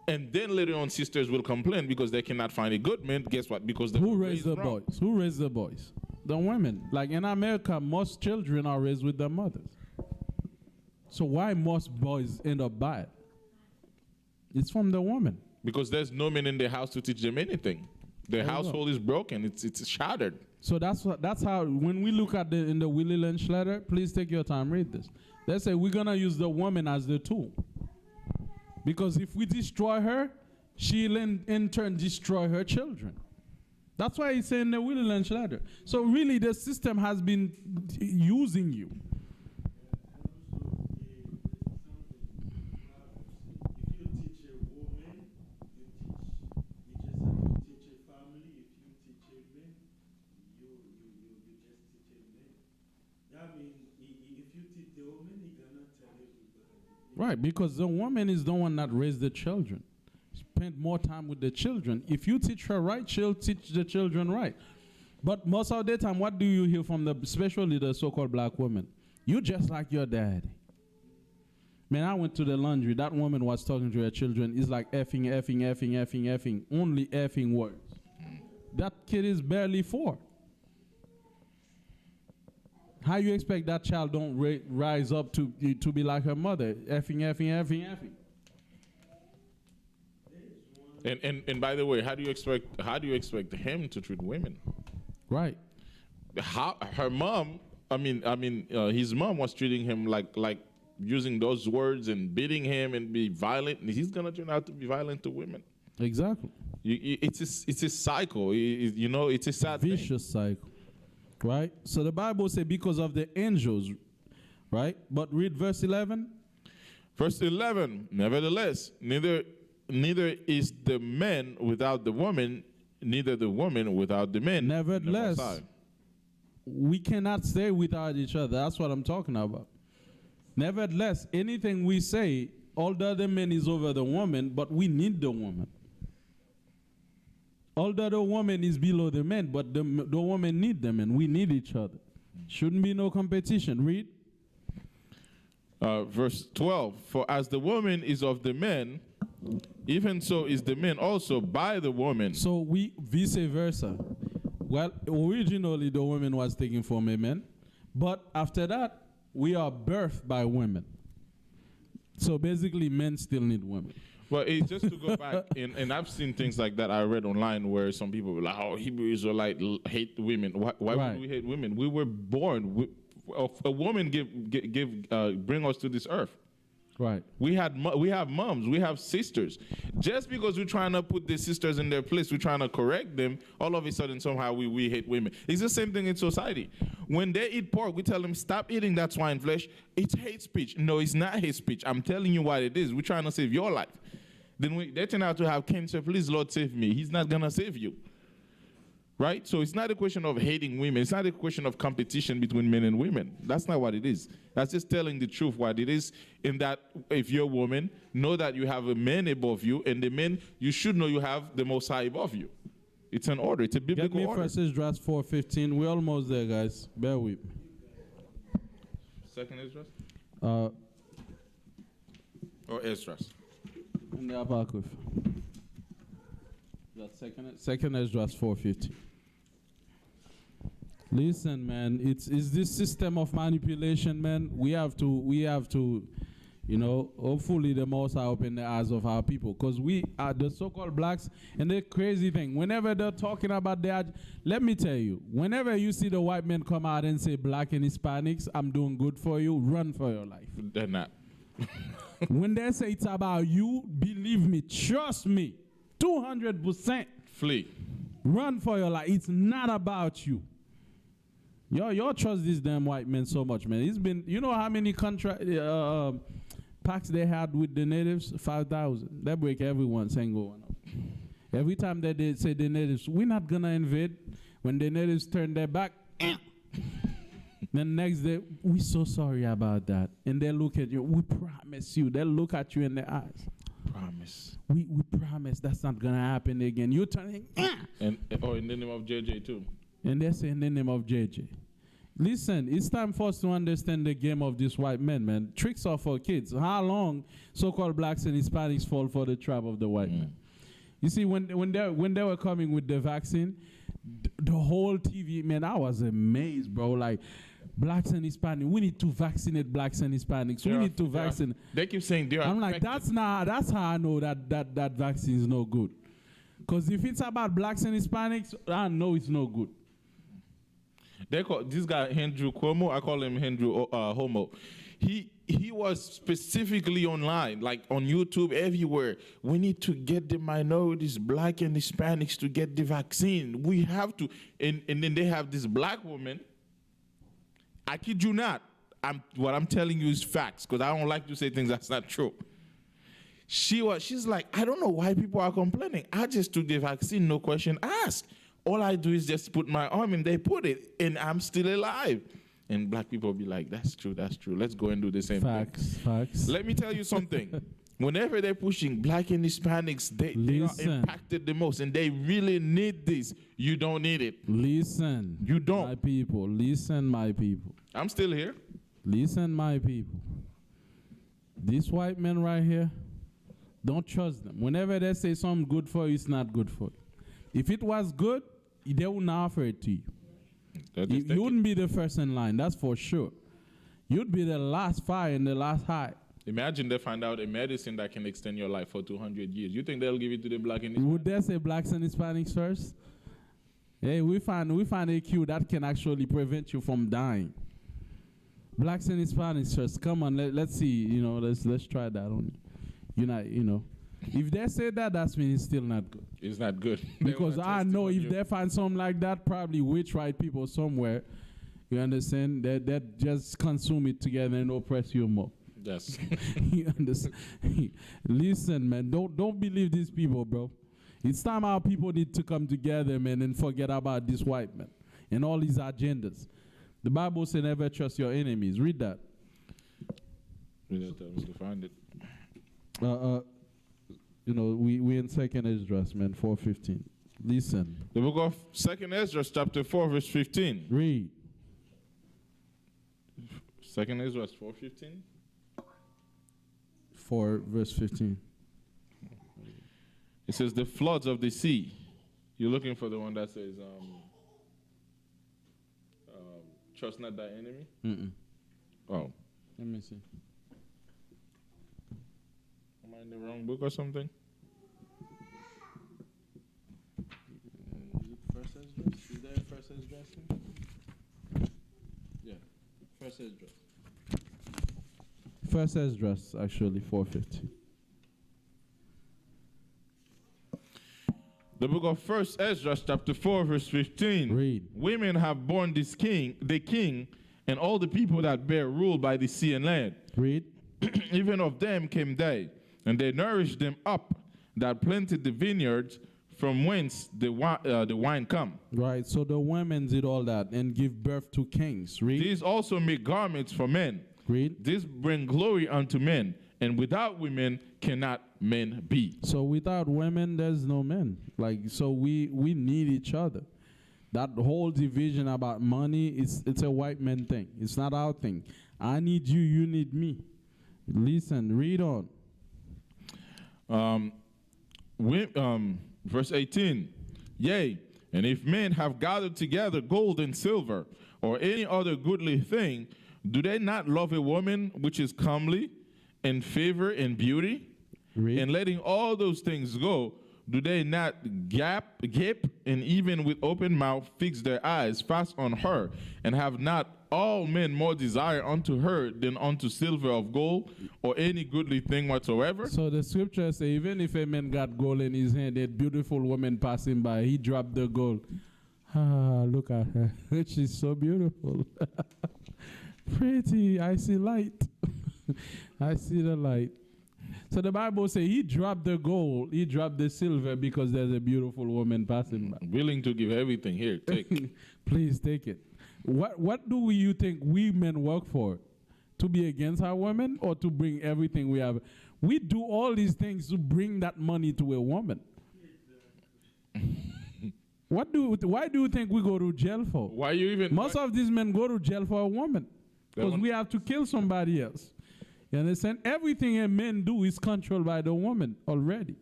Speaker 4: And then later on, sisters will complain because they cannot find a good man. Guess what? Because
Speaker 1: who raised the boys? Who raised the boys? The women. Like in America, most children are raised with their mothers. So why most boys end up bad? It's from the woman.
Speaker 4: Because there's no man in the house to teach them anything. The household is broken. It's shattered.
Speaker 1: So that's how, when we look at in the Willie Lynch letter, please take your time, read this. They say we're gonna use the woman as the tool. Because if we destroy her, she'll in turn destroy her children. That's why he's saying the Willie Lynch letter. So really the system has been using you. Right, because the woman is the one that raised the children. Spend more time with the children. If you teach her right, she'll teach the children right. But most of the time, what do you hear from especially the so-called black women? You just like your daddy. Man, I went to the laundry. That woman was talking to her children. It's like effing, effing, effing, effing, effing. Only effing words. That kid is barely 4. How you expect that child don't rise up to be like her mother? Effing, effing, effing,
Speaker 4: effing. And by the way, how do you expect him to treat women?
Speaker 1: Right.
Speaker 4: How her mom? His mom was treating him like using those words and beating him and be violent. And he's gonna turn out to be violent to women.
Speaker 1: Exactly.
Speaker 4: It's a cycle. It's a sad
Speaker 1: vicious cycle. Right? So the Bible says because of the angels, right? But read verse 11.
Speaker 4: Verse 11, nevertheless, neither is the man without the woman, neither the woman without the man.
Speaker 1: Nevertheless, we cannot stay without each other. That's what I'm talking about. Nevertheless, anything we say, all the other men is over the woman, but we need the woman. Although the woman is below the men, but the woman need them, and we need each other. Shouldn't be no competition. Read.
Speaker 4: Verse 12, for as the woman is of the men, even so is the man also by the woman.
Speaker 1: So we vice versa. Well, originally the woman was taken from a man, but after that, we are birthed by women. So basically, men still need women.
Speaker 4: Well, it's just to go back, and I've seen things like that I read online where some people were like, oh, Hebrew Israelite hate women. Why would we hate women? We were born, a woman bring us to this earth.
Speaker 1: Right.
Speaker 4: We have moms, we have sisters. Just because we're trying to put the sisters in their place, we're trying to correct them, all of a sudden somehow we hate women. It's the same thing in society. When they eat pork, we tell them, stop eating that swine flesh. It's hate speech. No, it's not hate speech. I'm telling you what it is. We're trying to save your life. Then they turn out to have cancer. Please, Lord, save me. He's not going to save you. right? So it's not a question of hating women. It's not a question of competition between men and women. That's not what it is. That's just telling the truth what it is, in that if you're a woman, know that you have a man above you, and the men, you should know you have the Most High above you. It's an order. It's a biblical
Speaker 1: Get me
Speaker 4: order.
Speaker 1: 1 Esdras 4:15. We're almost there, guys. Bear with me.
Speaker 4: 2nd Esdras? Or Esdras?
Speaker 1: In the Apocrypha. That's second Esdras 4:15. Listen, man, it's this system of manipulation, man. We have to, you know, hopefully the Most High open the eyes of our people, because we are the so-called blacks. And the crazy thing, whenever they're talking about that, let me tell you, whenever you see the white men come out and say black and Hispanics, I'm doing good for you, run for your life.
Speaker 4: They're not.
Speaker 1: When they say it's about you, believe me, trust me, 200%.
Speaker 4: Flee.
Speaker 1: Run for your life. It's not about you. Y'all trust these damn white men so much, man. It's been, you know how many pacts they had with the natives? 5,000. They break everyone's saying going up. Every time that they say the natives, we're not gonna invade. When the natives turn their back, then next day, we're so sorry about that. And they look at you, we promise you. They look at you in the eyes.
Speaker 4: Promise.
Speaker 1: We promise that's not gonna happen again. You're turning,
Speaker 4: And in the name of JJ too.
Speaker 1: and they say in the name of JJ. Listen, it's time for us to understand the game of these white men, man. Tricks are for kids. How long so-called blacks and Hispanics fall for the trap of the white man? You see, when they were coming with the vaccine, the whole TV, man, I was amazed, bro. Like, blacks and Hispanics, we need to vaccinate blacks and Hispanics. We need to vaccinate.
Speaker 4: They keep saying they are.
Speaker 1: I'm like, that's how I know that vaccine is no good. Because if it's about blacks and Hispanics, I know it's no good.
Speaker 4: They call this guy Andrew Cuomo. I call him Andrew Homo. He was specifically online, like on YouTube, everywhere. We need to get the minorities, black and Hispanics, to get the vaccine. We have to. And then they have this black woman. I kid you not. What I'm telling you is facts, because I don't like to say things that's not true. She's like, I don't know why people are complaining. I just took the vaccine, no question asked. All I do is just put my arm in, they put it, and I'm still alive. And black people be like, that's true, that's true. Let's go and do the same thing.
Speaker 1: Facts.
Speaker 4: Let me tell you something. Whenever they're pushing black and Hispanics, they are impacted the most, and they really need this. You don't need it.
Speaker 1: Listen.
Speaker 4: You don't.
Speaker 1: My people. Listen, my people.
Speaker 4: I'm still here.
Speaker 1: Listen, my people. These white men right here, don't trust them. Whenever they say something good for you, it's not good for you. If it was good, they wouldn't offer it to you. You wouldn't be the first in line, that's for sure. You'd be the last fire and the last high.
Speaker 4: Imagine they find out a medicine that can extend your life for 200 years. You think they'll give it to the black and Hispanics?
Speaker 1: Would they say blacks and Hispanics first? Hey, we find a cure that can actually prevent you from dying. Blacks and Hispanics first. Come on, let's see. You know, let's try that on you. You know. If they say that, that means it's still not good.
Speaker 4: It's not good.
Speaker 1: Because I know if they find something like that, probably witch white people somewhere, you understand, that just consume it together and oppress you more.
Speaker 4: Yes.
Speaker 1: You understand? Listen, man, don't believe these people, bro. It's time our people need to come together, man, and forget about this white man and all these agendas. The Bible says never trust your enemies. Read that.
Speaker 4: Read that, I was to find it.
Speaker 1: You know, we in 2nd Esdras, man, 4:15. Listen.
Speaker 4: The book of 2nd Esdras, chapter 4, verse 15.
Speaker 1: Read.
Speaker 4: 2nd Esdras 4:15.
Speaker 1: 4 verse 15.
Speaker 4: It says, the floods of the sea. You're looking for the one that says, trust not thy enemy? Oh.
Speaker 1: Let me see.
Speaker 4: Am I in the wrong book or something?
Speaker 1: Is it 1 Esdras? Is there a 1 Esdras? Yeah, 1 Esdras. 1 Esdras, actually, 4:15.
Speaker 4: The book of 1 Esdras, chapter 4, verse 15.
Speaker 1: Read.
Speaker 4: Women have borne the king, and all the people that bear rule by the sea and land.
Speaker 1: Read.
Speaker 4: Even of them came they, and they nourished them up that planted the vineyards from whence the wine come.
Speaker 1: Right. So the women did all that and give birth to kings. Read.
Speaker 4: These also make garments for men.
Speaker 1: Read.
Speaker 4: This bring glory unto men, and without women cannot men be.
Speaker 1: So without women, there's no men. Like, so we need each other. That whole division about money, it's a white man thing. It's not our thing. I need you, you need me. Listen, read on.
Speaker 4: Verse 18. Yea, and if men have gathered together gold and silver, or any other goodly thing, do they not love a woman which is comely, and favor and beauty?
Speaker 1: Read.
Speaker 4: And letting all those things go, do they not gape, and even with open mouth fix their eyes fast on her? And have not all men more desire unto her than unto silver of gold, or any goodly thing whatsoever?
Speaker 1: So the scripture says, even if a man got gold in his hand, a beautiful woman passing by, he dropped the gold. Ah, look at her. She's so beautiful. Pretty. I see light. I see the light. So the Bible says he dropped the gold, he dropped the silver because there's a beautiful woman passing by.
Speaker 4: Willing to give everything. Here, take.
Speaker 1: Please take it. What do you think we men work for? To be against our women or to bring everything we have? We do all these things to bring that money to a woman. Why do you think we go to jail for?
Speaker 4: Why you even?
Speaker 1: Most of these men go to jail for a woman because we have to kill somebody else. You understand? Everything a man do is controlled by the woman already.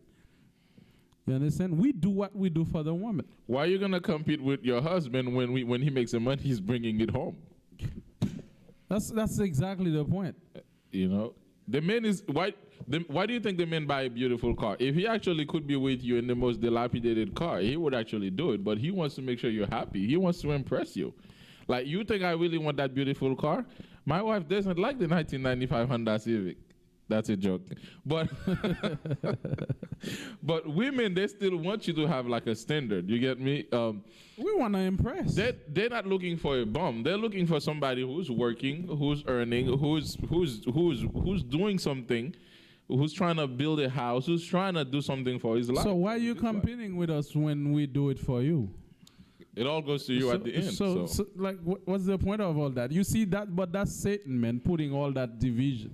Speaker 1: You understand? We do what we do for the woman.
Speaker 4: Why are you gonna compete with your husband when he makes the money, he's bringing it home?
Speaker 1: That's exactly the point.
Speaker 4: You know, the man is why do you think the man buy a beautiful car? If he actually could be with you in the most dilapidated car, he would actually do it. But he wants to make sure you're happy. He wants to impress you. Like, you think I really want that beautiful car? My wife doesn't like the 1995 Honda Civic. That's a joke. But but women, they still want you to have like a standard. You get me?
Speaker 1: We want to impress.
Speaker 4: They're not looking for a bum. They're looking for somebody who's working, who's earning, who's doing something, who's trying to build a house, who's trying to do something for his life.
Speaker 1: So why are you competing with us when we do it for you?
Speaker 4: It all goes to you at the end.
Speaker 1: So like, what's the point of all that? You see that, but that's Satan, man, putting all that division.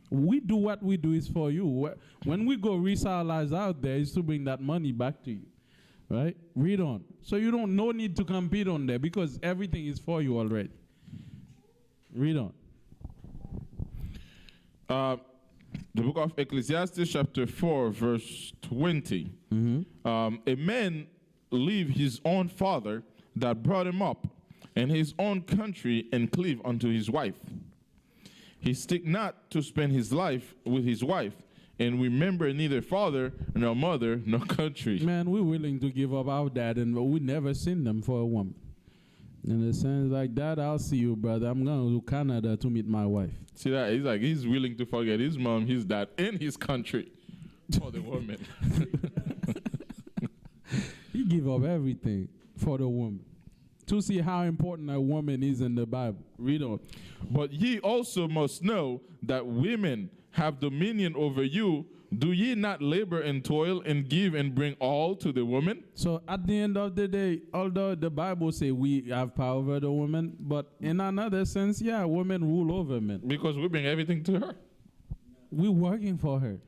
Speaker 1: We do what we do is for you. When we go resell our lives out there, is to bring that money back to you, right? Read on. So you don't no need to compete on there because everything is for you already. Read on.
Speaker 4: The book of Ecclesiastes, chapter 4, verse 20. A man leave his own father that brought him up, and his own country, and cleave unto his wife. He stick not to spend his life with his wife, and remember neither father, nor mother, nor country.
Speaker 1: Man, we're willing to give up our dad, and we never seen them for a woman. In the sense like, Dad, I'll see you, brother. I'm going to Canada to meet my wife.
Speaker 4: See that? He's like, he's willing to forget his mom, his dad, and his country for the woman.
Speaker 1: He give up everything for the woman. To see how important a woman is in the Bible. Read on.
Speaker 4: But ye also must know that women have dominion over you. Do ye not labor and toil and give and bring all to the woman?
Speaker 1: So at the end of the day, although the Bible say we have power over the woman, but in another sense, yeah, women rule over men.
Speaker 4: Because we bring everything to her.
Speaker 1: We're working for her.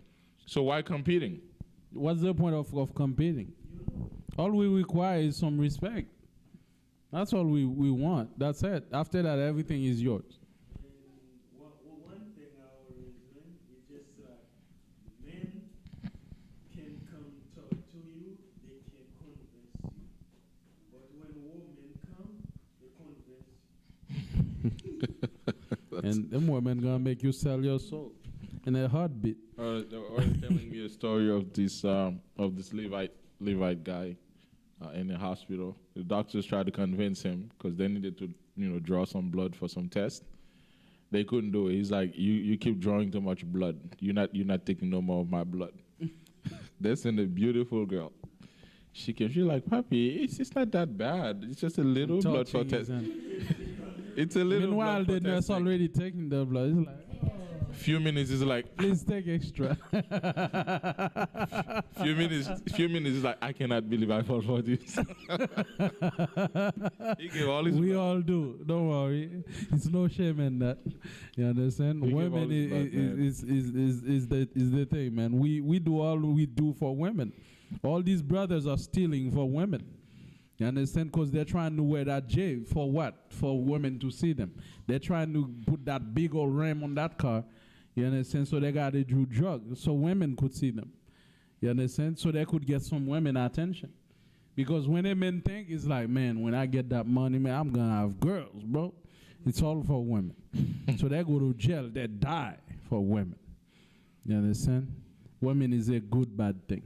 Speaker 4: So why competing?
Speaker 1: What's the point of competing? All we require is some respect. That's all we want. That's it. After that, everything is yours.
Speaker 3: One thing I always learn is just men can come talk to you, they can convince you. But when women come, they convince you.
Speaker 1: And them women gonna make you sell your soul in a heartbeat.
Speaker 4: Or telling me a story of this Levite guy in the hospital. The doctors tried to convince him because they needed to, draw some blood for some tests. They couldn't do it. He's like, you keep drawing too much blood. You're not taking no more of my blood. They sent a beautiful girl. She came. She's like, Papi, it's not that bad. It's just a little blood for test. It's a little.
Speaker 1: Meanwhile,
Speaker 4: blood
Speaker 1: the
Speaker 4: for
Speaker 1: nurse
Speaker 4: testing.
Speaker 1: already taking the blood. It's like,
Speaker 4: Few minutes is like,
Speaker 1: Please take extra.
Speaker 4: few minutes is like, I cannot believe I fall for this. He gave all his
Speaker 1: We
Speaker 4: blood.
Speaker 1: all do. Don't worry. It's no shame in that. You understand?
Speaker 4: We give all
Speaker 1: Women
Speaker 4: his blood, man.
Speaker 1: is the thing, man. We do all we do for women. All these brothers are stealing for women. You understand? Because they're trying to wear that J for what? For women to see them. They're trying to put that big old ram on that car. You understand? So they got to do drugs so women could see them. You understand? So they could get some women attention. Because when a man think, it's like, man, when I get that money, man, I'm going to have girls, bro. It's all for women. So they go to jail. They die for women. You understand? Women is a good, bad thing.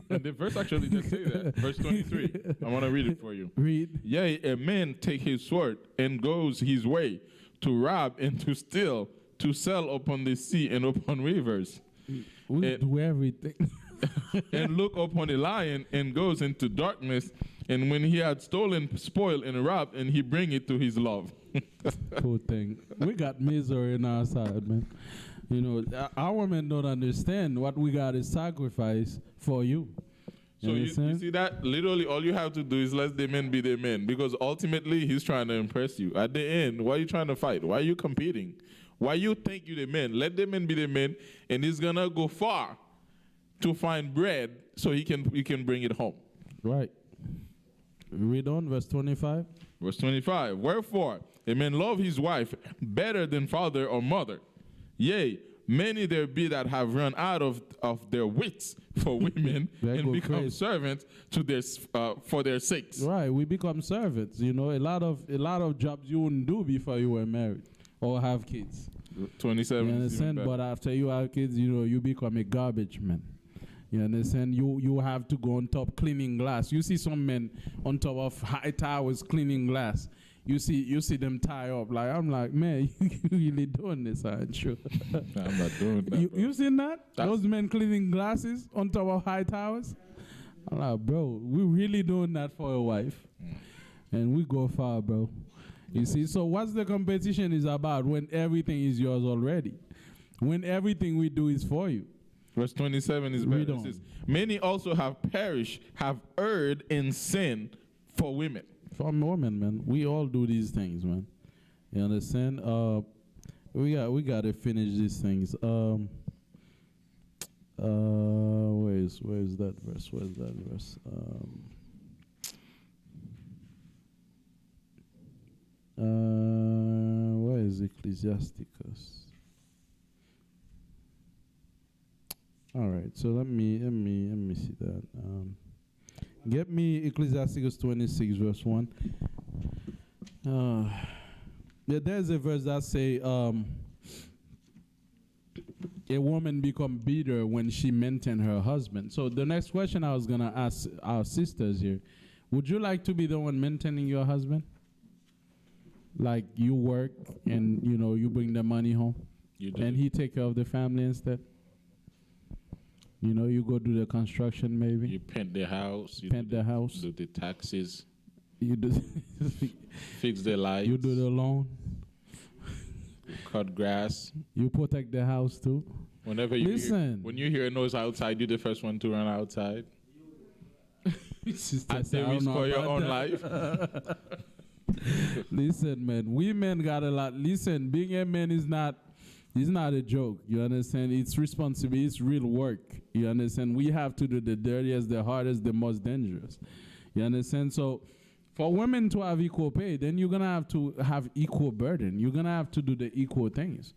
Speaker 4: And the verse actually just say that. Verse 23. I want to read it for you.
Speaker 1: Read.
Speaker 4: Yea, a man take his sword and goes his way to rob and to steal, to sell upon the sea and upon rivers.
Speaker 1: We
Speaker 4: And-
Speaker 1: do everything.
Speaker 4: And look upon a lion and goes into darkness. And when he had stolen, spoil, and robbed, and he bring it to his love.
Speaker 1: Poor thing. We got misery in our side, man. You know, our women don't understand what we got to sacrifice for you.
Speaker 4: So you
Speaker 1: understand?
Speaker 4: see that? Literally, all you have to do is let the men be the men. Because ultimately, he's trying to impress you. At the end, why are you trying to fight? Why are you competing? Why you think you the men? Let the men be the men, and he's going to go far to find bread so he can bring it home.
Speaker 1: Right. Read on, verse 25.
Speaker 4: Verse 25. Wherefore, a man love his wife better than father or mother. Yea, many there be that have run out of their wits for women
Speaker 1: They
Speaker 4: and
Speaker 1: go
Speaker 4: become
Speaker 1: crazy.
Speaker 4: servants to their for their sakes.
Speaker 1: Right, we become servants. You know, a lot of jobs you wouldn't do before you were married or have kids.
Speaker 4: 27.
Speaker 1: You
Speaker 4: is even
Speaker 1: understand?
Speaker 4: better.
Speaker 1: But after you have kids, you know, you become a garbage man. You understand? You have to go on top cleaning glass. You see some men on top of high towers cleaning glass. You see them tie up. Like, I'm like, man, you really doing this, aren't you?
Speaker 4: I'm not doing that. bro.
Speaker 1: You seen that?
Speaker 4: That's-
Speaker 1: Those men cleaning glasses on top of high towers? I'm like, bro, we really doing that for a wife. And we go far, bro. You see, so what's the competition is about when everything is yours already? When everything we do is for you.
Speaker 4: Verse 27 is
Speaker 1: Read
Speaker 4: better. It
Speaker 1: on.
Speaker 4: says, many also have perished, have erred in sin for women.
Speaker 1: For women, man, we all do these things, man. You understand? We got to finish these things. Where's that verse? Where's that verse? Where is Ecclesiasticus? All right, so let me see that. Get me Ecclesiasticus 26 verse 1. There's a verse that say a woman become bitter when she maintain her husband. So the next question I was gonna ask our sisters here: would you like to be the one maintaining your husband? Like you work and you know you bring the money home,
Speaker 4: You do.
Speaker 1: and he take care of the family instead. You know, you go do the construction maybe.
Speaker 4: You paint the house. You
Speaker 1: Paint
Speaker 4: do
Speaker 1: the house.
Speaker 4: Do the taxes.
Speaker 1: You do
Speaker 4: Fix the lights.
Speaker 1: you do the loan.
Speaker 4: Cut grass.
Speaker 1: You protect the house too.
Speaker 4: Whenever you
Speaker 1: Listen.
Speaker 4: when you hear a noise outside, you're the first one to run outside.
Speaker 1: Sister
Speaker 4: At
Speaker 1: say,
Speaker 4: the
Speaker 1: "I don't
Speaker 4: risk
Speaker 1: know
Speaker 4: for your
Speaker 1: about
Speaker 4: own
Speaker 1: that."
Speaker 4: life.
Speaker 1: Listen, man, we men got a lot. Listen, being a man is not a joke. You understand? It's responsibility. It's real work. You understand? We have to do the dirtiest, the hardest, the most dangerous. You understand? So for women to have equal pay, then you're going to have to have equal burden. You're going to have to do the equal things.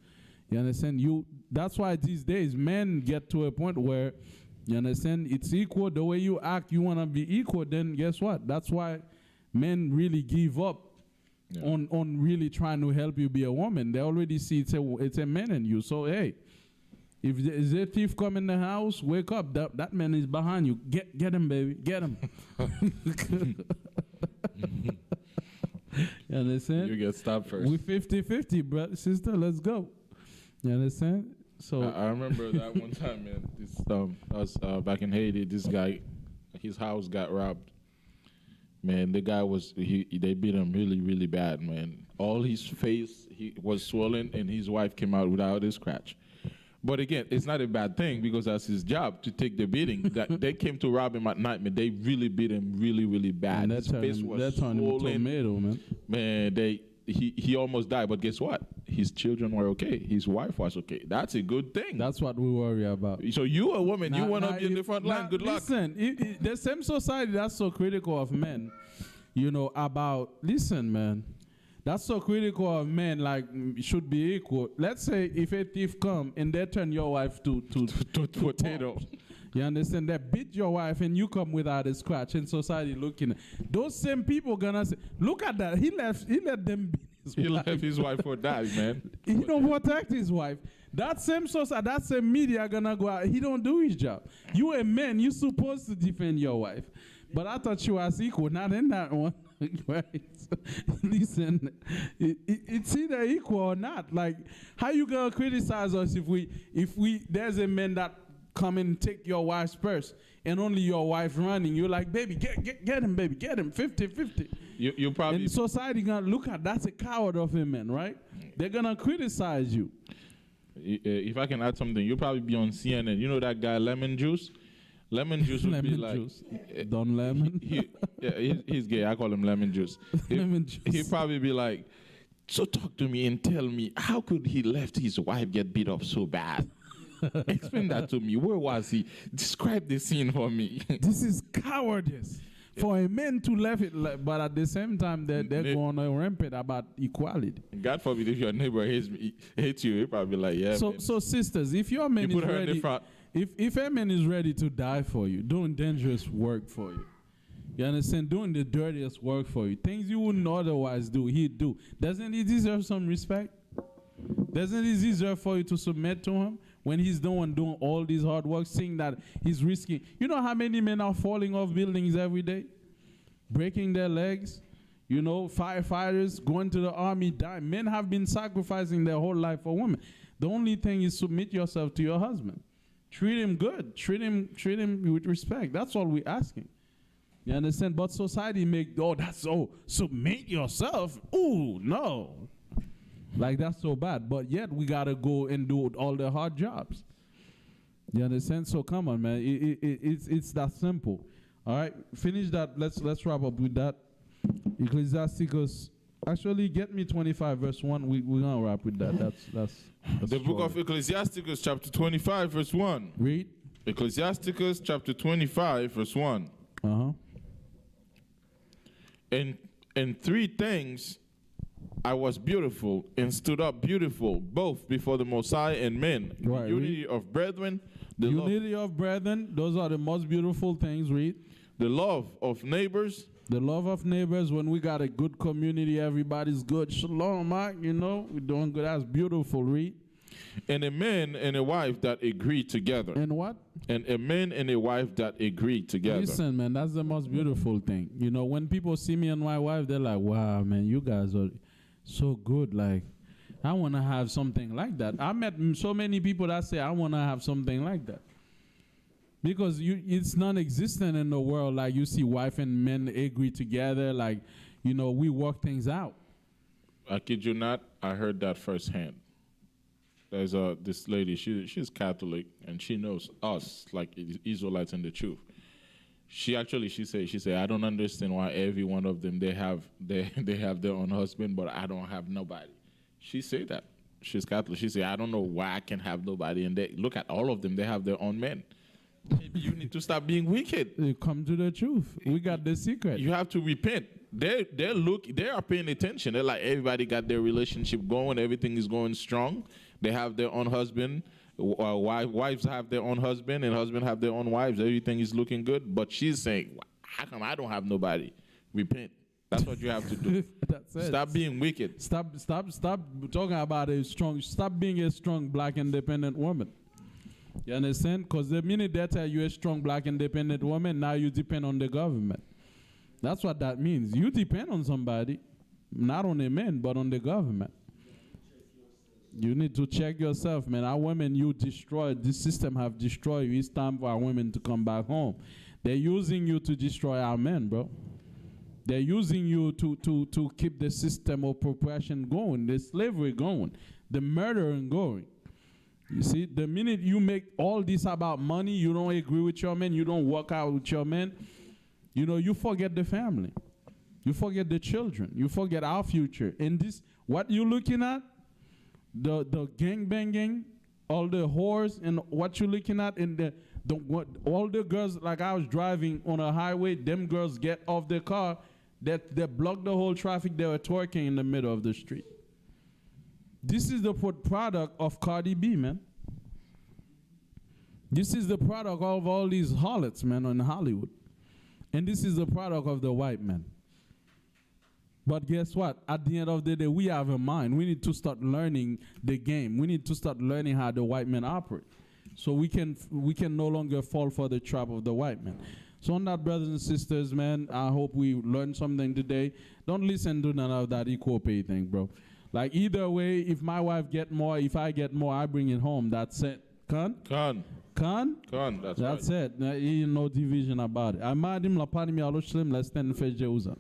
Speaker 1: You understand? That's why these days men get to a point where, you understand, it's equal. The way you act, you want to be equal. Then guess what? That's why men really give up on really trying to help you be a woman. They already see it's a man in you. So, hey, if there's a thief come in the house, wake up. That man is behind you. Get him, baby. Get him. You understand?
Speaker 4: You get stopped first.
Speaker 1: We 50-50, brother, sister. Let's go. You understand? So
Speaker 4: I remember that one time, man. This I was back in Haiti. This guy, his house got robbed, Man, the guy they beat him really, really bad, man. All his face was swollen, and his wife came out without a scratch. But again, it's not a bad thing because that's his job to take the beating. That they came to rob him at night, man. They really beat him really, really bad.
Speaker 1: And
Speaker 4: His face was swollen.
Speaker 1: Tomato, man.
Speaker 4: Man, he almost died. But guess what? His children were okay. His wife was okay. That's a good thing.
Speaker 1: That's what we worry about.
Speaker 4: So you a woman, you want to be in the front line. Good luck.
Speaker 1: Listen, the same society that's so critical of men, listen, man. That's so critical of men, like, should be equal. Let's say if a thief come and they turn your wife to
Speaker 4: potato.
Speaker 1: You understand? They beat your wife and you come without a scratch in society looking. Those same people gonna say, look at that. He let them beat his wife.
Speaker 4: He left his wife for that, man.
Speaker 1: He don't protect his wife. That same society, that same media gonna go out. He don't do his job. You a man, you supposed to defend your wife. But I thought you was equal, not in that one. Right? Listen, it's either equal or not. Like, how you gonna criticize us if there's a man that come and take your wife's purse and only your wife running? You're like, baby, get him, baby, get him, 50-50.
Speaker 4: You probably.
Speaker 1: And society gonna look at that's a coward of a man, right? They're gonna criticize you.
Speaker 4: If I can add something, you'll probably be on CNN. You know that guy Lemon Juice? Lemon Juice would be like
Speaker 1: juice. Don Lemon.
Speaker 4: He's gay. I call him Lemon Juice.
Speaker 1: Lemon Juice.
Speaker 4: He'd probably be like, so talk to me and tell me, how could he let his wife get beat up so bad? Explain that to me. Where was he? Describe the scene for me.
Speaker 1: This is cowardice for a man to left it, but at the same time they're going rampant about equality.
Speaker 4: God forbid if your neighbor hates you, he'll probably be like, yeah.
Speaker 1: So sisters, if your man is ready, if a man is ready to die for you, doing dangerous work for you, you understand, doing the dirtiest work for you, things you wouldn't otherwise do, he'd do. Doesn't he deserve some respect? Doesn't he deserve for you to submit to him when he's the one doing all these hard work, seeing that he's risking? You know how many men are falling off buildings every day, breaking their legs? Firefighters going to the army, dying. Men have been sacrificing their whole life for women. The only thing is submit yourself to your husband. Treat him good. Treat him with respect. That's all we're asking. You understand? But society submit yourself. Ooh, no. Like, that's so bad. But yet we got to go and do all the hard jobs. You understand? So come on, man. It's that simple. All right? Finish that. Let's wrap up with that. Ecclesiasticus. Actually, get me 25 verse 1. We're going to wrap with that. That's
Speaker 4: the book of Ecclesiasticus, chapter 25, verse 1.
Speaker 1: Read.
Speaker 4: Ecclesiasticus, chapter 25, verse 1.
Speaker 1: Uh-huh.
Speaker 4: In three things I was beautiful and stood up beautiful, both before the Most High and men.
Speaker 1: Right,
Speaker 4: the unity of brethren. The
Speaker 1: unity of brethren. Those are the most beautiful things. Read.
Speaker 4: The love of neighbors.
Speaker 1: The love of neighbors. When we got a good community, everybody's good. Shalom, Mike. We're doing good. That's beautiful. Read.
Speaker 4: And a man and a wife that agree together.
Speaker 1: And what?
Speaker 4: And a man and a wife that agree together.
Speaker 1: Listen, man, that's the most beautiful thing. When people see me and my wife, they're like, wow, man, you guys are so good. Like, I want to have something like that. I met so many people that say, I want to have something like that. Because it's non-existent in the world. Like, you see wife and men agree together. Like, we work things out.
Speaker 4: I kid you not, I heard that firsthand. There's this lady, she's Catholic, and she knows us, like Israelites and the truth. She said, I don't understand why every one of them, they have their own husband, but I don't have nobody. She said that. She's Catholic. She said, I don't know why I can have nobody. And they look at all of them, they have their own men. Maybe you need to stop being wicked.
Speaker 1: You come to the truth. We got the secret.
Speaker 4: You have to repent. They are paying attention. They're like, everybody got their relationship going. Everything is going strong. They have their own husband. Wives have their own husband, and husbands have their own wives. Everything is looking good. But she's saying, how come I don't have nobody? Repent. That's what you have to do.
Speaker 1: That's it.
Speaker 4: Stop being wicked.
Speaker 1: Stop talking about stop being a strong black independent woman. You understand? Because the minute they tell you a strong black independent woman, now you depend on the government. That's what that means. You depend on somebody, not on a man, but on the government. You need to check yourself, man. Our women you destroyed, this system have destroyed you. It's time for our women to come back home. They're using you to destroy our men, bro. They're using you to keep the system of oppression going, the slavery going, the murdering going. You see, the minute you make all this about money, you don't agree with your man, you don't work out with your man, you know, you forget the family. You forget the children. You forget our future. And this, what you're looking at, the gang banging, all the whores, and what you're looking at, and all the girls, like I was driving on a highway, them girls get off the car, they block the whole traffic, they were twerking in the middle of the street. This is the product of Cardi B, man. This is the product of all these harlots, man, in Hollywood. And this is the product of the white man. But guess what? At the end of the day, we have a mind. We need to start learning the game. We need to start learning how the white men operate. So we can no longer fall for the trap of the white man. So on that, brothers and sisters, man, I hope we learned something today. Don't listen to none of that equal pay thing, bro. Like either way, if my wife get more, if I get more, I bring it home. That's it. Con? That's right. It. No division about it. I'm mad him la pani mi aloshlim let's stand for Jerusalem.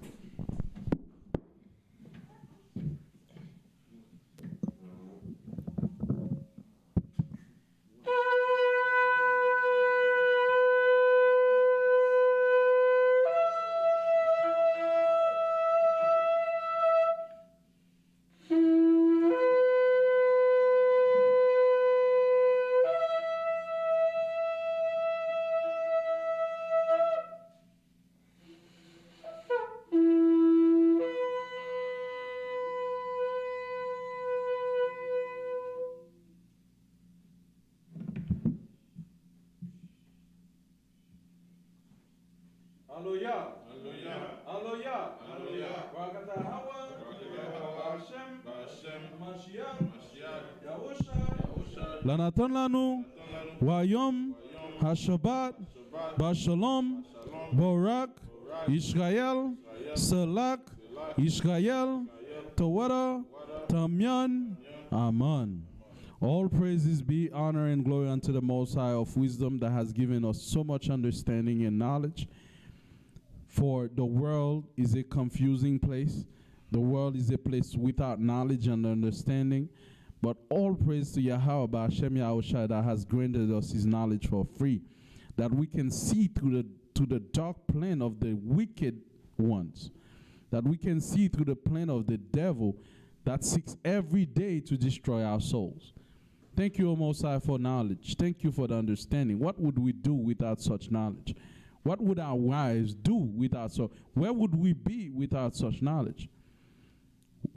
Speaker 1: Hallelujah. Hallelujah. Hallelujah. Rakata Hawa. Hashem. Mashiach. Yahusha. Lanaton lanu. Wayom. Hashabat. Bashalom. Barak. Israel. Salak. Israel. Tawara. Tamyan. Amen. All praises be, honor, and glory unto the Most High of wisdom that has given us so much understanding and knowledge. For the world is a confusing place. The world is a place without knowledge and understanding. But all praise to Yahweh Ba'Shem Yahushua that has granted us his knowledge for free, that we can see through the dark plan of the wicked ones, that we can see through the plan of the devil that seeks every day to destroy our souls. Thank you, O Most High, for knowledge. Thank you for the understanding. What would we do without such knowledge? What would our wives do without so? Where would we be without such knowledge?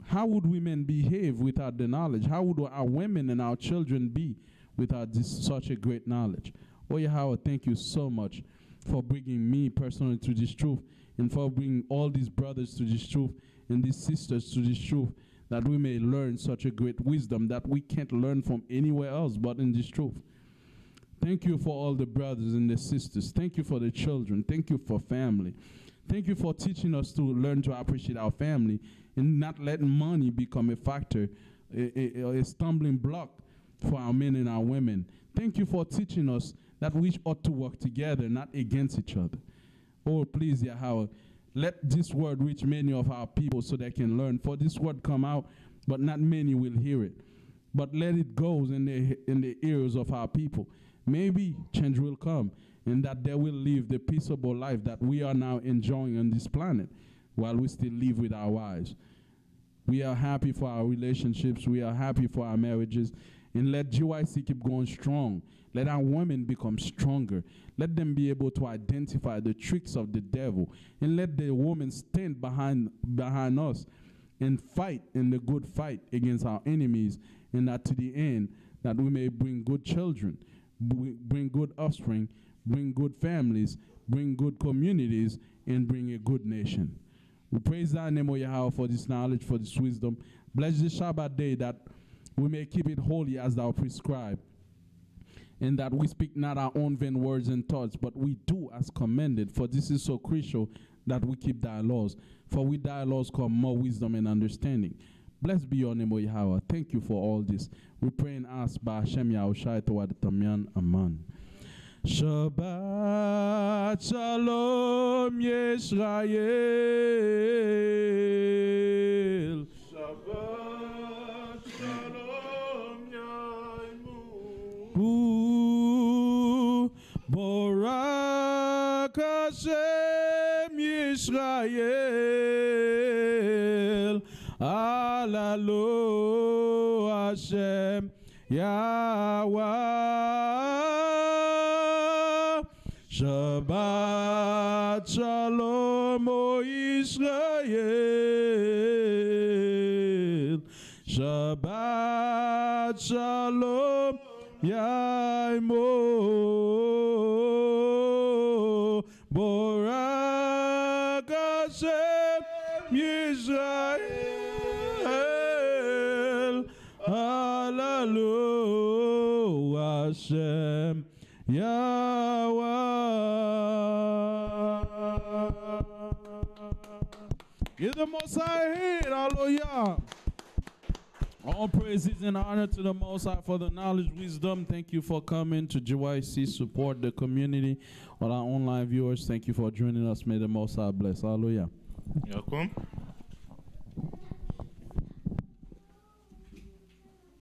Speaker 1: How would women behave without the knowledge? How would our women and our children be without such a great knowledge? Oh, Yahweh, thank you so much for bringing me personally to this truth, and for bringing all these brothers to this truth and these sisters to this truth, that we may learn such a great wisdom that we can't learn from anywhere else but in this truth. Thank you for all the brothers and the sisters. Thank you for the children. Thank you for family. Thank you for teaching us to learn to appreciate our family and not letting money become a factor, a stumbling block for our men and our women. Thank you for teaching us that we ought to work together, not against each other. Oh, please, Yahweh, let this word reach many of our people so they can learn. For this word come out, but not many will hear it. But let it go in the ears of our people. Maybe change will come, and that they will live the peaceable life that we are now enjoying on this planet while we still live with our wives. We are happy for our relationships. We are happy for our marriages. And let GYC keep going strong. Let our women become stronger. Let them be able to identify the tricks of the devil. And let the women stand behind us and fight in the good fight against our enemies. And that to the end, that we may bring good children, bring good offspring, bring good families, bring good communities, and bring a good nation. We praise thy name, O Yahweh, for this knowledge, for this wisdom. Bless this Shabbat day that we may keep it holy as thou prescribed, and that we speak not our own vain words and thoughts, but we do as commanded, for this is so crucial that we keep thy laws. For with thy laws come more wisdom and understanding. Blessed be your name, O Yahweh. Thank you for all this. We pray and ask by Hashem Yahushua toward Tamyan. Amen. Shabbat Shalom Yisrael.
Speaker 4: Shabbat Shalom Yaimu.
Speaker 1: Barak Hashem Yisrael. Alalo Hashem Yahweh. Shabbat Shalom, O Israel. Shabbat Shalom, Yaimo. Barak Hashem Yisrael. Hallelujah Hashem Yahweh. Give the Most High a hand. Hallelujah. All praises and honor to the Most High for the knowledge, wisdom. Thank you for coming to GYC. Support the community. All our online viewers, thank you for joining us. May the Most High bless. Hallelujah.
Speaker 4: Welcome.